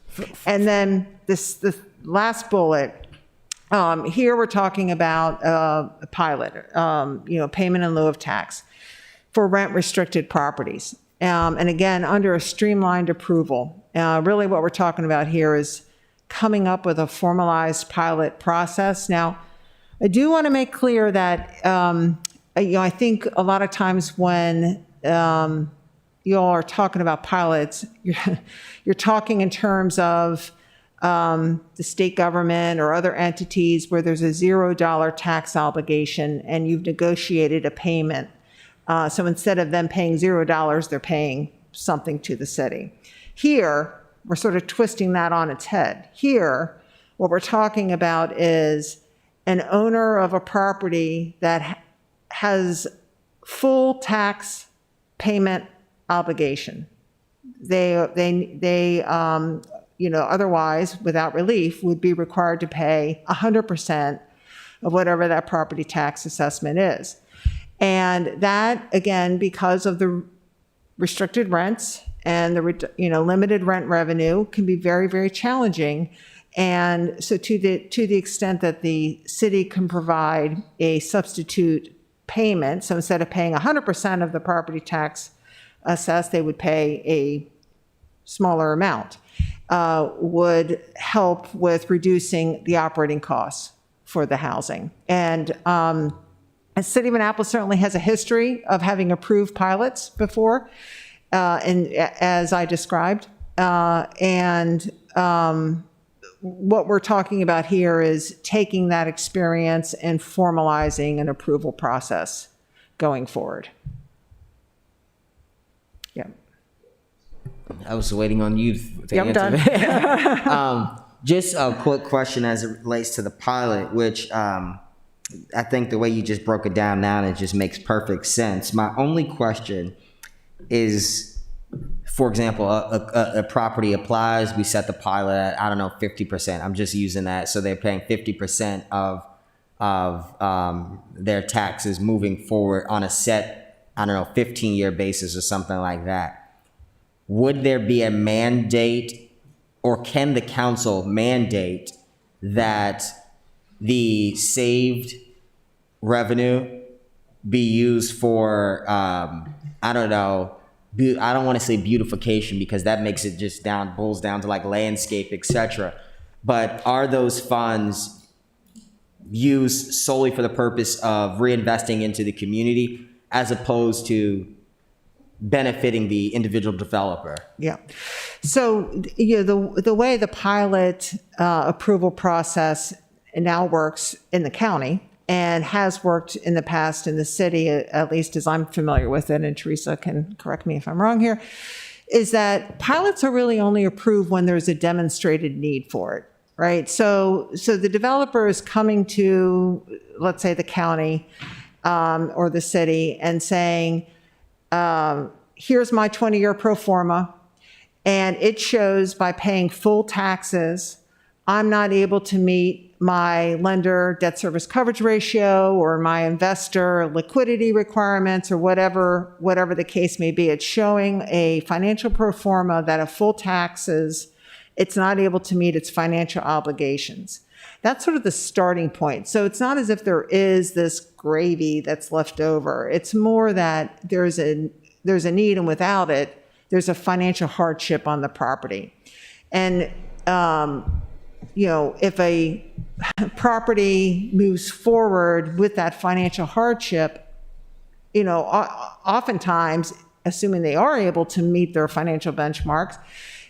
And then the last bullet. Here we're talking about a pilot, payment in lieu of tax for rent-restricted properties. And again, under a streamlined approval. Really what we're talking about here is coming up with a formalized pilot process. Now, I do want to make clear that, I think a lot of times when you all are talking about pilots, you're talking in terms of the state government or other entities where there's a $0 tax obligation and you've negotiated a payment. So instead of them paying $0, they're paying something to the city. Here, we're sort of twisting that on its head. Here, what we're talking about is an owner of a property that has full tax payment obligation. They otherwise, without relief, would be required to pay 100% of whatever that property tax assessment is. And that, again, because of the restricted rents and the limited rent revenue, can be very, very challenging. And so to the extent that the city can provide a substitute payment, so instead of paying 100% of the property tax assessed, they would pay a smaller amount. Would help with reducing the operating costs for the housing. And the city of Annapolis certainly has a history of having approved pilots before, and as I described. And what we're talking about here is taking that experience and formalizing an approval process going forward. Yeah. I was waiting on you to I'm answer. done. Just a quick question as it relates to the pilot, which I think the way you just broke it down now, it just makes perfect sense. My only question is, for example, a property applies, we set the pilot at, 50%. I'm just using that. So they're paying 50% of their taxes moving forward on a set, 15-year basis or something like that. Would there be a mandate, or can the council mandate that the saved revenue be used for, I don't know, I don't want to say beautification because that makes it just boils down to like landscape, etc. But are those funds used solely for the purpose of reinvesting into the community as opposed to benefiting the individual developer? Yeah. So, the way the pilot approval process now works in the county and has worked in the past in the city, at least as I'm familiar with it, and Teresa can correct me if I'm wrong here, is that pilots are really only approved when there's a demonstrated need for it, right? So the developer is coming to, let's say, the county or the city and saying, here's my 20-year pro forma, and it shows by paying full taxes, I'm not able to meet my lender debt service coverage ratio or my investor liquidity requirements or whatever the case may be. It's showing a financial pro forma that at full taxes, it's not able to meet its financial obligations. That's sort of the starting point. So it's not as if there is this gravy that's left over. It's more that there's a need, and without it, there's a financial hardship on the property. And, if a property moves forward with that financial hardship, oftentimes, assuming they are able to meet their financial benchmarks,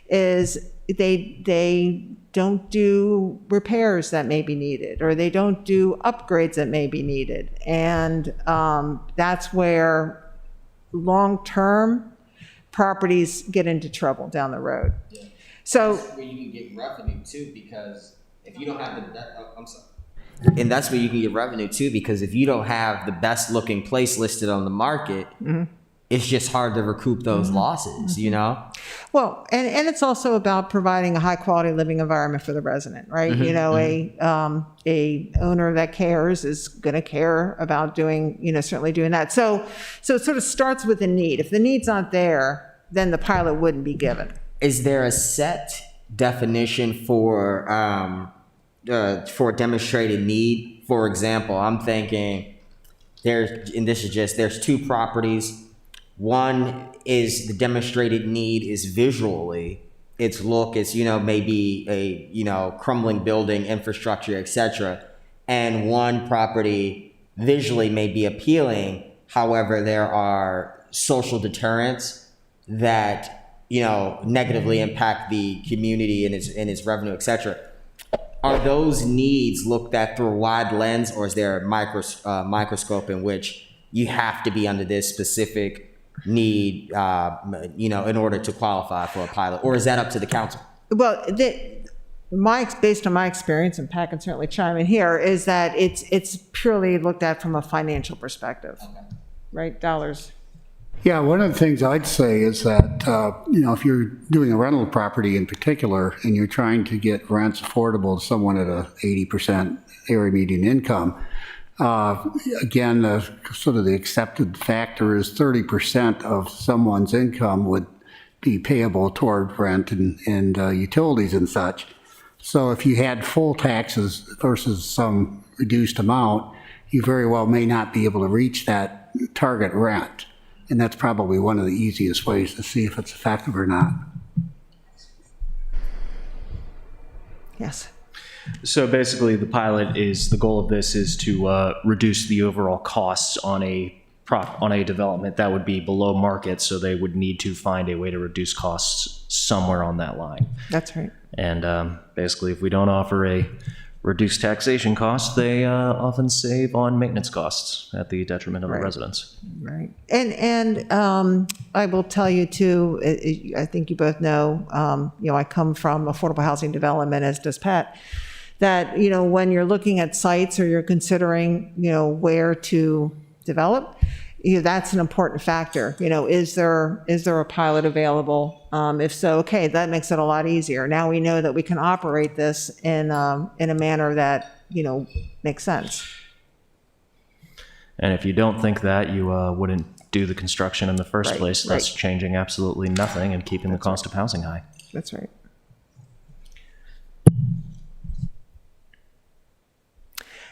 is they don't do repairs that may be needed, or they don't do upgrades that may be needed. And that's where long-term properties get into trouble down the road. Yeah. So That's where you can get revenue too, because if you don't have and that's where you can get revenue too, because if you don't have the best looking place listed on the market, it's just hard to recoup those losses, Well, and it's also about providing a high quality living environment for the resident, right? A owner that cares is going to care about doing, certainly doing that. So it sort of starts with the need. If the need's not there, then the pilot wouldn't be given. Is there a set definition for demonstrated need? For example, I'm thinking there's two properties. One is the demonstrated need is visually, its look is, maybe a, crumbling building, infrastructure, etc. And one property visually may be appealing. However, there are social deterrents that, negatively impact the community and its revenue, etc. Are those needs looked at through a wide lens, or is there a microscope in which you have to be under this specific need, in order to qualify for a pilot, or is that up to the council? Well, based on my experience, and Pat can certainly chime in here, is that it's purely looked at from a financial perspective, right? Dollars. Yeah, one of the things I'd say is that, if you're doing a rental property in particular and you're trying to get rents affordable to someone at a 80% area median income, again, sort of the accepted factor is 30% of someone's income would be payable toward rent and utilities and such. So if you had full taxes versus some reduced amount, you very well may not be able to reach that target rent. And that's probably one of the easiest ways to see if it's effective or not. Yes. So basically, the goal of this is to reduce the overall costs on a development that would be below market, so they would need to find a way to reduce costs somewhere on that line. That's right. And basically, if we don't offer a reduced taxation cost, they often save on maintenance costs at the detriment of the residents. Right. And I will tell you too, I think you both know, I come from affordable housing development, as does Pat, that, when you're looking at sites or you're considering, where to develop, that's an important factor. Is there a pilot available? If so, okay, that makes it a lot easier. Now we know that we can operate this in a manner that, makes sense. And if you don't think that, you wouldn't do the construction in the first place. That's changing absolutely nothing and keeping the cost of housing high. That's right.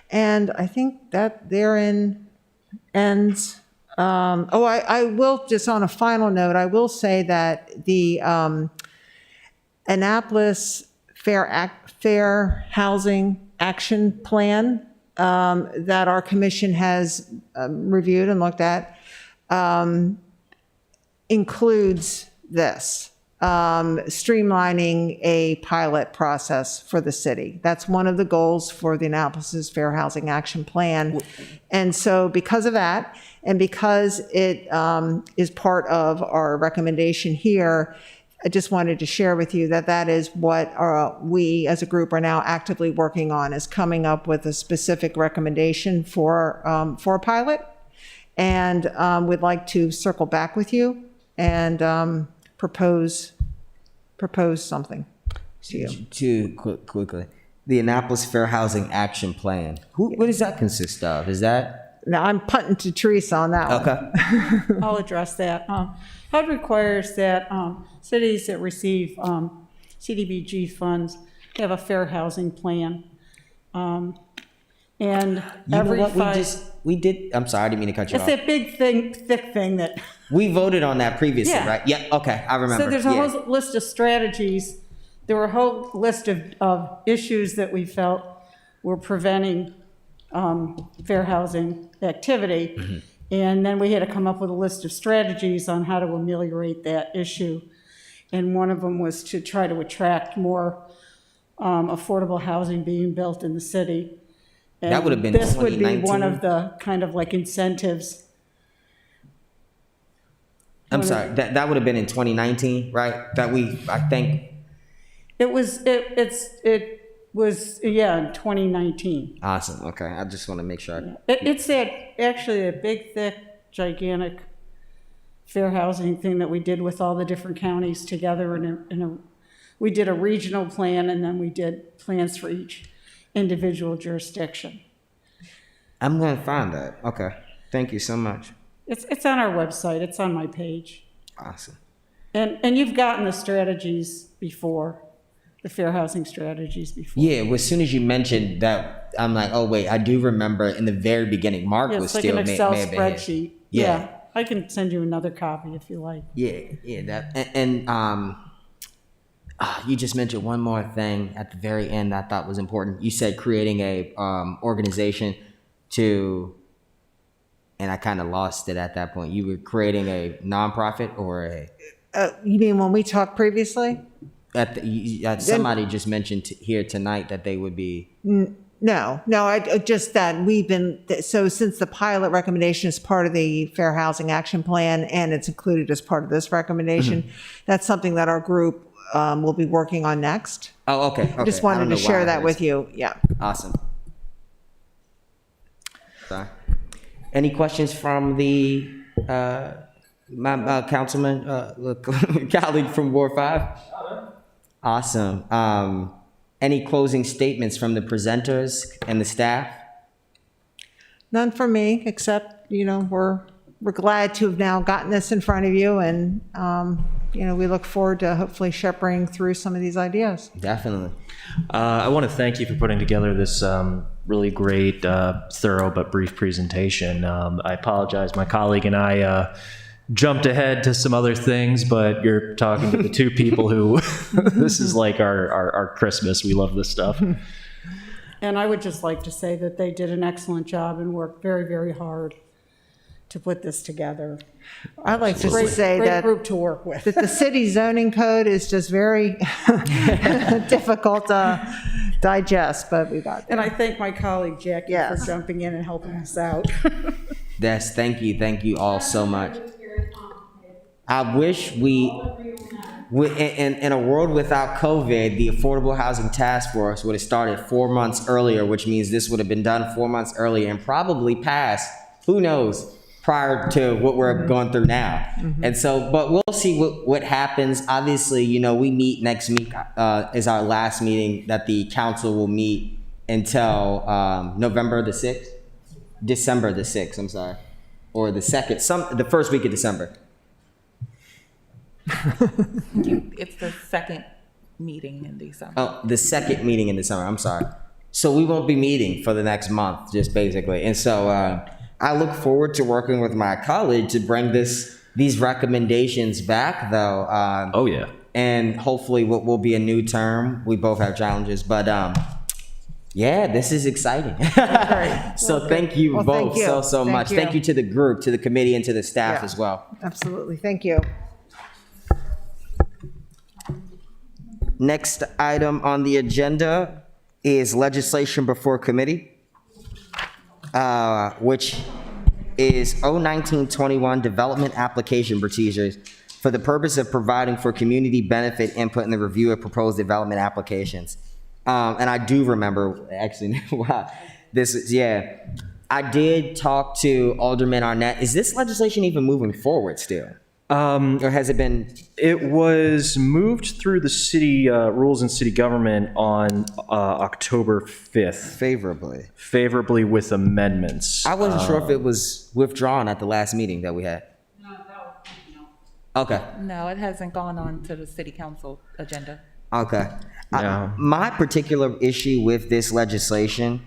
And I think that therein ends. I will, just on a final note, I will say that the Annapolis Fair Housing Action Plan that our commission has reviewed and looked at includes this, streamlining a pilot process for the city. That's one of the goals for the Annapolis Fair Housing Action Plan. And so because of that, and because it is part of our recommendation here, I just wanted to share with you that that is what we as a group are now actively working on, is coming up with a specific recommendation for a pilot. And we'd like to circle back with you and propose something to you. Quickly, the Annapolis Fair Housing Action Plan. What does that consist of? Is that? Now, I'm punting to Teresa on that one. Okay. I'll address that. HUD requires that cities that receive CDBG funds have a fair housing plan. And You every know what? 5, We did. I'm sorry, I didn't mean to cut you it's off. that big thing, thick thing that, We voted on that previously, Yeah. right? Yeah. Okay, I remember. so there's a Yeah. whole list of strategies. There were a whole list of issues that we felt were preventing fair housing activity. Mm-hmm. And then we had to come up with a list of strategies on how to ameliorate that issue. And one of them was to try to attract more affordable housing being built in the city. And That would have been this would be 2019. one of the kind of like incentives. I'm sorry. That would have been in 2019, right? I think. It was in 2019. Awesome. Okay, I just want to make sure. It's actually a big, thick, gigantic fair housing thing that we did with all the different counties together we did a regional plan, and then we did plans for each individual jurisdiction. I'm going to find that. Okay. Thank you so much. It's on our website, it's on my page. Awesome. And you've gotten the strategies before, the fair housing strategies before. Yeah, well, as soon as you mentioned that, I'm like, oh wait, I do remember in the very beginning, Mark Yeah, was it's like still an Excel may have been here. spreadsheet. Yeah. I can send you another copy if you like. Yeah, that you just mentioned one more thing at the very end I thought was important. You said creating a organization to, and I kind of lost it at that point. You were creating a nonprofit or a. You mean when we talked previously? Somebody just mentioned here tonight that they would be. No, just that so since the pilot recommendation is part of the Fair Housing Action Plan and it's included as part of this recommendation, that's something that our group will be working on next. Oh, okay. Just I wanted don't to know why share I that heard with you, yeah. Awesome. Sorry. Any questions from the my councilman, colleague from Ward 5? Awesome. Any closing statements from the presenters and the staff? None for me, except, we're glad to have now gotten this in front of you, and, we look forward to hopefully shepherding through some of these ideas. Definitely. I want to thank you for putting together this really great, thorough but brief presentation. I apologize. My colleague and I jumped ahead to some other things, but you're talking to the two people who this is like our Christmas. We love this stuff. And I would just like to say that they did an excellent job and worked very, very hard to put this together. I'd like to say Great that group to work with. the city zoning code is just very difficult to digest, but we got there. And I thank my colleague Jackie Yes. for jumping in and helping us out. Thank you all so much. I wish in a world without COVID, the Affordable Housing Task Force would have started 4 months earlier, which means this would have been done 4 months earlier and probably passed, who knows, prior to what we're going through now. And so, but we'll see what happens. Obviously, we meet next week is our last meeting that the council will meet until December the 6th, I'm sorry. Or the the first week of December. It's the second meeting in December. Oh, the second meeting in December, I'm sorry. So we won't be meeting for the next month, just basically. And so I look forward to working with my colleague to bring these recommendations back, though. Oh, yeah. And hopefully what will be a new term. We both have challenges, but yeah, this is exciting. So thank you Well, both thank you. so much. Thank Thank you. you to the group, to the committee, and to the staff Yeah. as well. Absolutely, thank you. Next item on the agenda is legislation before committee, which is 01921 Development Application Procedures for the purpose of providing for community benefit input in the review of proposed development applications. And I do remember, actually, wow, this is, yeah. I did talk to Alderman Arnett. Is this legislation even moving forward still? Or has it been? It was moved through the city rules and city government on October 5th, favorably with amendments. I wasn't sure if it was withdrawn at the last meeting that we had. Okay. No, it hasn't gone on to the city council agenda. Okay. No. My particular issue with this legislation,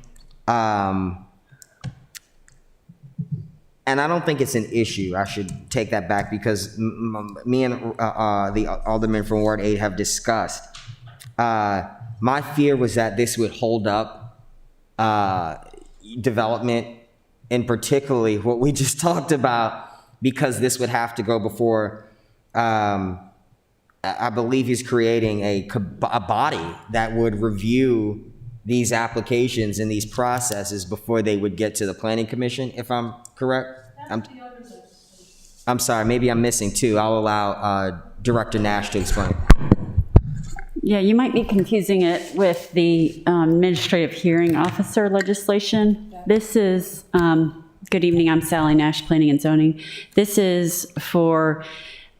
and I don't think it's an issue. I should take that back because me and the alderman from Ward 8 have discussed. My fear was that this would hold up development, and particularly what we just talked about, because this would have to go before. I believe he's creating a body that would review these applications and these processes before they would get to the planning commission, if I'm correct. I'm sorry, maybe I'm missing two. I'll allow Director Nash to explain. Yeah, you might be confusing it with the administrative hearing officer legislation. This is, good evening, I'm Sally Nash, Planning and Zoning. This is for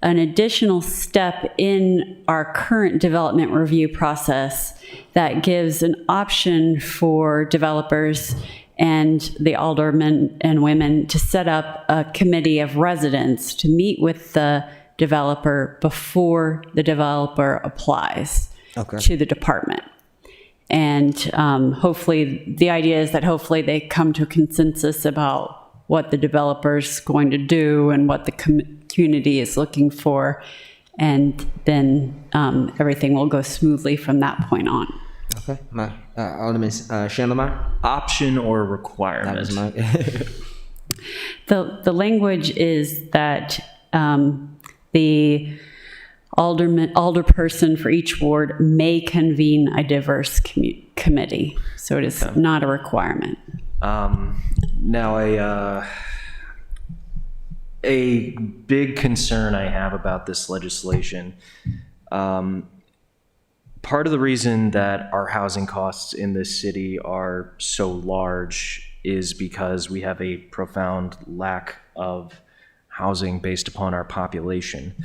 an additional step in our current development review process that gives an option for developers and the aldermen and women to set up a committee of residents to meet with the developer before the developer applies to the department. And hopefully, the idea is that hopefully they come to a consensus about what the developer's going to do and what the community is looking for. And then everything will go smoothly from that point on. Okay, Alderman Chandler. Option or requirement? That was my. The language is that the alderperson for each ward may convene a diverse committee. So it is not a requirement. Now, a big concern I have about this legislation, part of the reason that our housing costs in this city are so large is because we have a profound lack of housing based upon our population.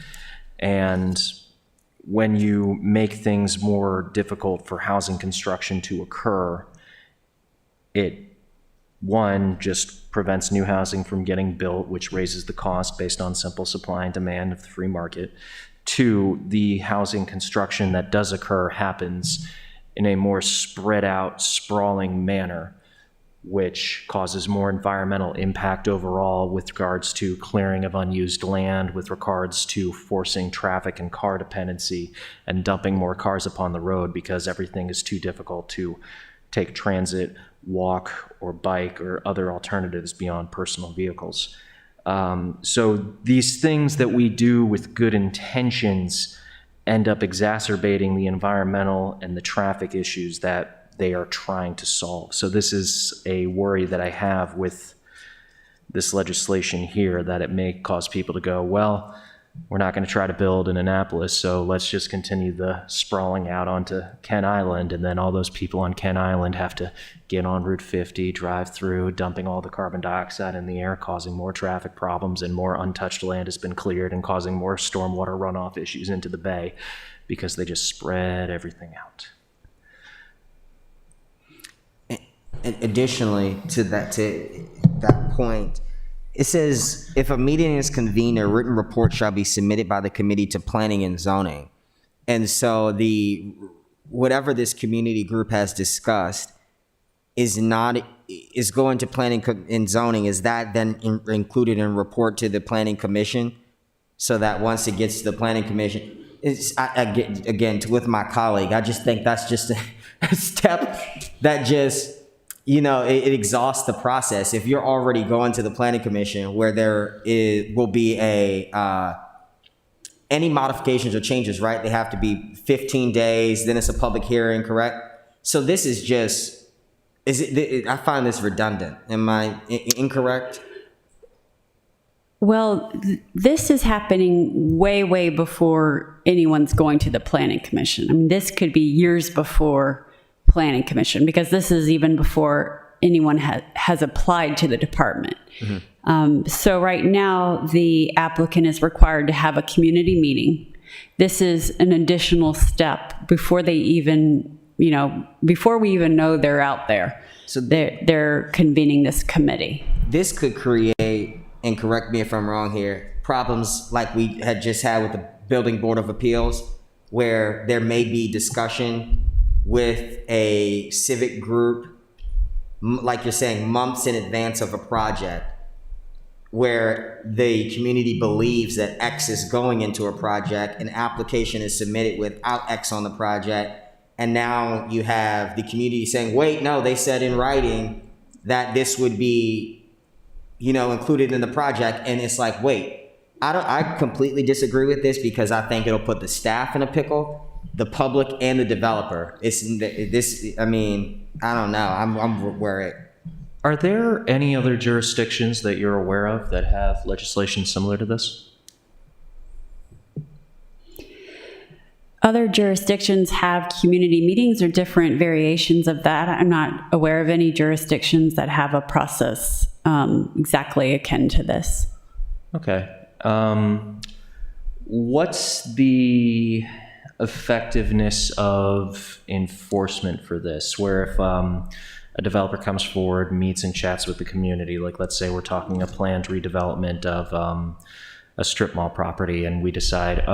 And when you make things more difficult for housing construction to occur, it, one, just prevents new housing from getting built, which raises the cost based on simple supply and demand of the free market. Two, the housing construction that does occur happens in a more spread out, sprawling manner, which causes more environmental impact overall with regards to clearing of unused land, with regards to forcing traffic and car dependency and dumping more cars upon the road because everything is too difficult to take transit, walk, or bike, or other alternatives beyond personal vehicles. So these things that we do with good intentions end up exacerbating the environmental and the traffic issues that they are trying to solve. So this is a worry that I have with this legislation here, that it may cause people to go, well, we're not going to try to build in Annapolis, so let's just continue the sprawling out onto Kent Island, and then all those people on Kent Island have to get on Route 50, drive through, dumping all the carbon dioxide in the air, causing more traffic problems, and more untouched land has been cleared and causing more stormwater runoff issues into the bay because they just spread everything out. Additionally to that point, it says, if a meeting is convened, a written report shall be submitted by the committee to planning and zoning. And so whatever this community group has discussed is going to planning and zoning, is that then included in report to the planning commission? So that once it gets to the planning commission, again, with my colleague, I just think that's just a step that just, it exhausts the process. If you're already going to the planning commission where will be any modifications or changes, right? They have to be 15 days, then it's a public hearing, correct? So this is just, I find this redundant. Am I incorrect? Well, this is happening way, way before anyone's going to the planning commission. I mean, this could be years before planning commission, because this is even before anyone has applied to the department. So right now, the applicant is required to have a community meeting. This is an additional step before they even, before we even know they're out there. So they're convening this committee. This could create, and correct me if I'm wrong here, problems like we had just had with the Building Board of Appeals, where there may be discussion with a civic group, like you're saying, months in advance of a project, where the community believes that X is going into a project, an application is submitted without X on the project, and now you have the community saying, wait, no, they said in writing that this would be included in the project, and it's like, wait, I completely disagree with this, because I think it'll put the staff in a pickle, the public and the developer. I don't know. I'm worried. Are there any other jurisdictions that you're aware of that have legislation similar to this? Other jurisdictions have community meetings or different variations of that. I'm not aware of any jurisdictions that have a process exactly akin to this. Okay. What's the effectiveness of enforcement for this? Where if a developer comes forward, meets and chats with the community, like let's say we're talking a planned redevelopment of a strip mall property, and we decide,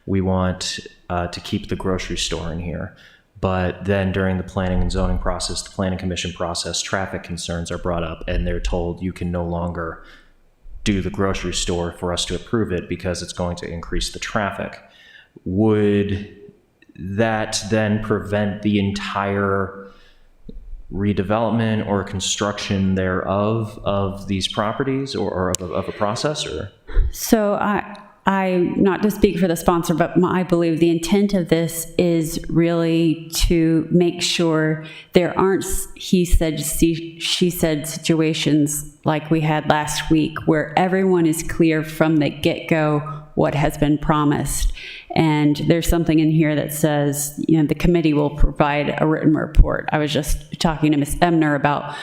we want to keep the grocery store in here. But then during the planning and zoning process, the planning commission process, traffic concerns are brought up, and they're told you can no longer do the grocery store for us to approve it because it's going to increase the traffic. Would that then prevent the entire redevelopment or construction thereof of these properties or of a process? Or So I, not to speak for the sponsor, but I believe the intent of this is really to make sure there aren't he said, she said situations like we had last week, where everyone is clear from the get-go what has been promised. And there's something in here that says, the committee will provide a written report. I was just talking to Ms. Emner about,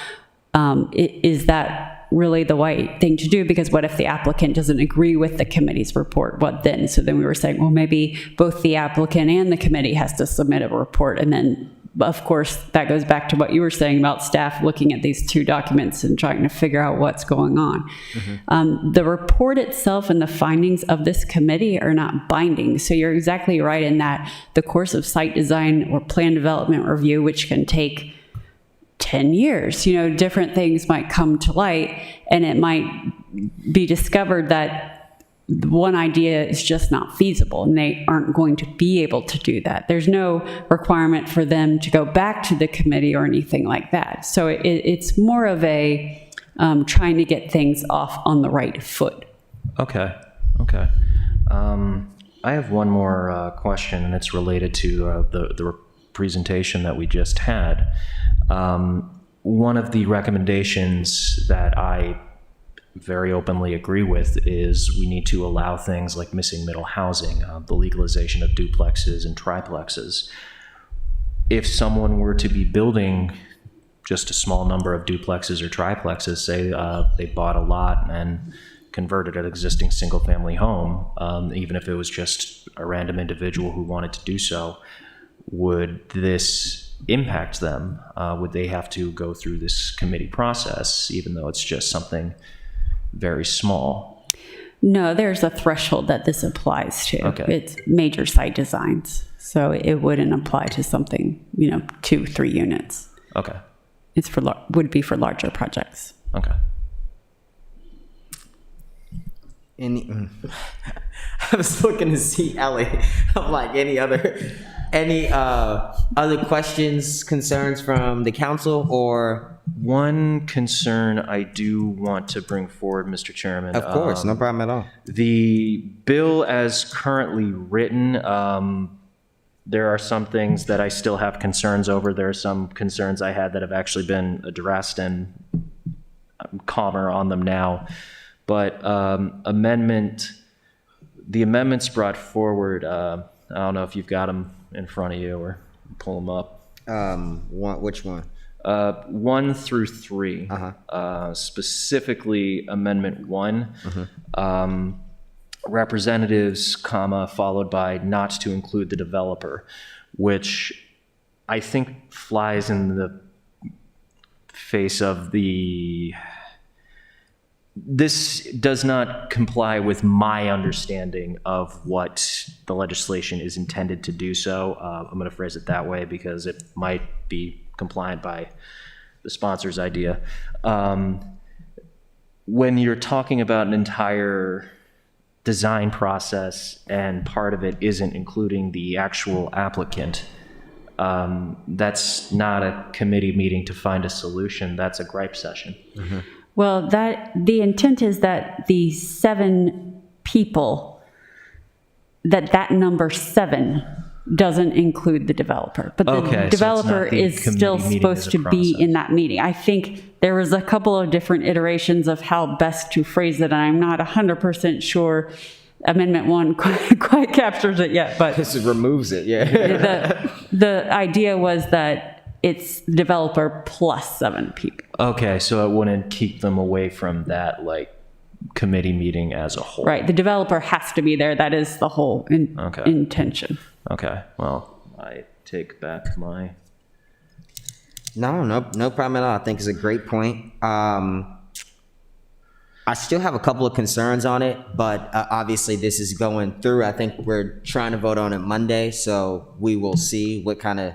is that really the right thing to do? Because what if the applicant doesn't agree with the committee's report? What then? So then we were saying, well, maybe both the applicant and the committee has to submit a report. And then, of course, that goes back to what you were saying about staff looking at these two documents and trying to figure out what's going on. The report itself and the findings of this committee are not binding. So you're exactly right in that the course of site design or plan development review, which can take 10 years, different things might come to light, and it might be discovered that one idea is just not feasible, and they aren't going to be able to do that. There's no requirement for them to go back to the committee or anything like that. So it's more of a trying to get things off on the right foot. Okay. I have one more question, and it's related to the presentation that we just had. One of the recommendations that I very openly agree with is we need to allow things like missing middle housing, the legalization of duplexes and triplexes. If someone were to be building just a small number of duplexes or triplexes, say they bought a lot and converted an existing single-family home, even if it was just a random individual who wanted to do so, would this impact them? Would they have to go through this committee process, even though it's just something very small? No, there's a threshold that this applies to. Okay. It's major site designs. So it wouldn't apply to something, 2-3 units. Okay. It's for, would be for larger projects. Okay. I was looking to see Ellie. I'm like, any other questions, concerns from the council, or? One concern I do want to bring forward, Mr. Chairman. Of course, no problem at all. The bill as currently written, there are some things that I still have concerns over. There are some concerns I had that have actually been addressed, and I'm calmer on them now. But the amendments brought forward, I don't know if you've got them in front of you or pull them up. Which one? 1 through 3, specifically Amendment 1, representatives, comma, followed by not to include the developer, which I think flies in the face of this does not comply with my understanding of what the legislation is intended to do so. I'm going to phrase it that way because it might be compliant by the sponsor's idea. When you're talking about an entire design process and part of it isn't including the actual applicant, that's not a committee meeting to find a solution. That's a gripe session. Well, the intent is that the 7 people, that number 7 doesn't include the developer. But the Okay, so it's developer not the is committee still meeting supposed as a to be process. in that meeting. I think there was a couple of different iterations of how best to phrase it, and I'm not 100% sure Amendment 1 quite captures it yet, but This removes it, yeah. the idea was that it's developer plus 7 people. Okay, so it wouldn't keep them away from that, like, committee meeting as a whole. Right, the developer has to be there. That is the whole Okay. intention. Okay, well, I take back my... No problem at all. I think it's a great point. I still have a couple of concerns on it, but obviously this is going through. I think we're trying to vote on it Monday, so we will see what kind of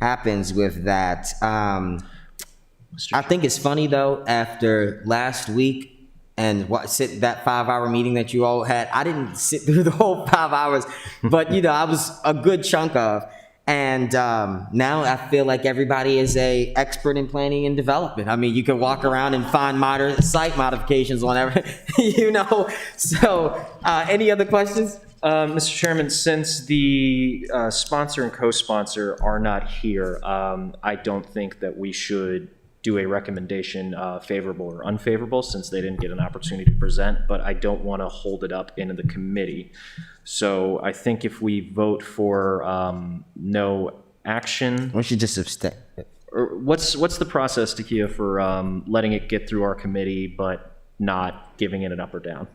happens with that. I think it's funny though, after last week and that 5-hour meeting that you all had, I didn't sit through the whole 5 hours, but I was a good chunk of. And now I feel like everybody is a expert in planning and development. I mean, you can walk around and find minor site modifications on every, So, any other questions? Mr. Chairman, since the sponsor and co-sponsor are not here, I don't think that we should do a recommendation favorable or unfavorable since they didn't get an opportunity to present, but I don't want to hold it up into the committee. So I think if we vote for no action, We should just abstain. or what's the process, Takia, for letting it get through our committee but not giving it an up or down?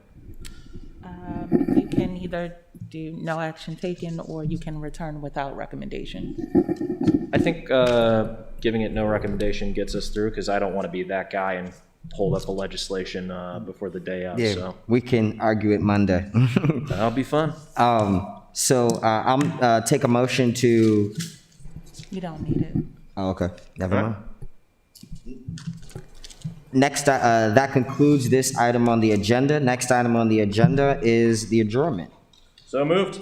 You can either do no action taken, or you can return without recommendation. I think giving it no recommendation gets us through because I don't want to be that guy and hold up the legislation before the day out. Yeah, So we can argue it Monday. that'll be fun. I'll take a motion to, You don't need it. oh, okay, never mind. Next, that concludes this item on the agenda. Next item on the agenda is the adjournment. So moved.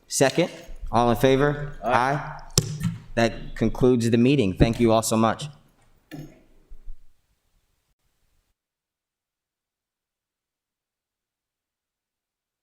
Second, all in favor? Aye. That concludes the meeting. Thank you all so much.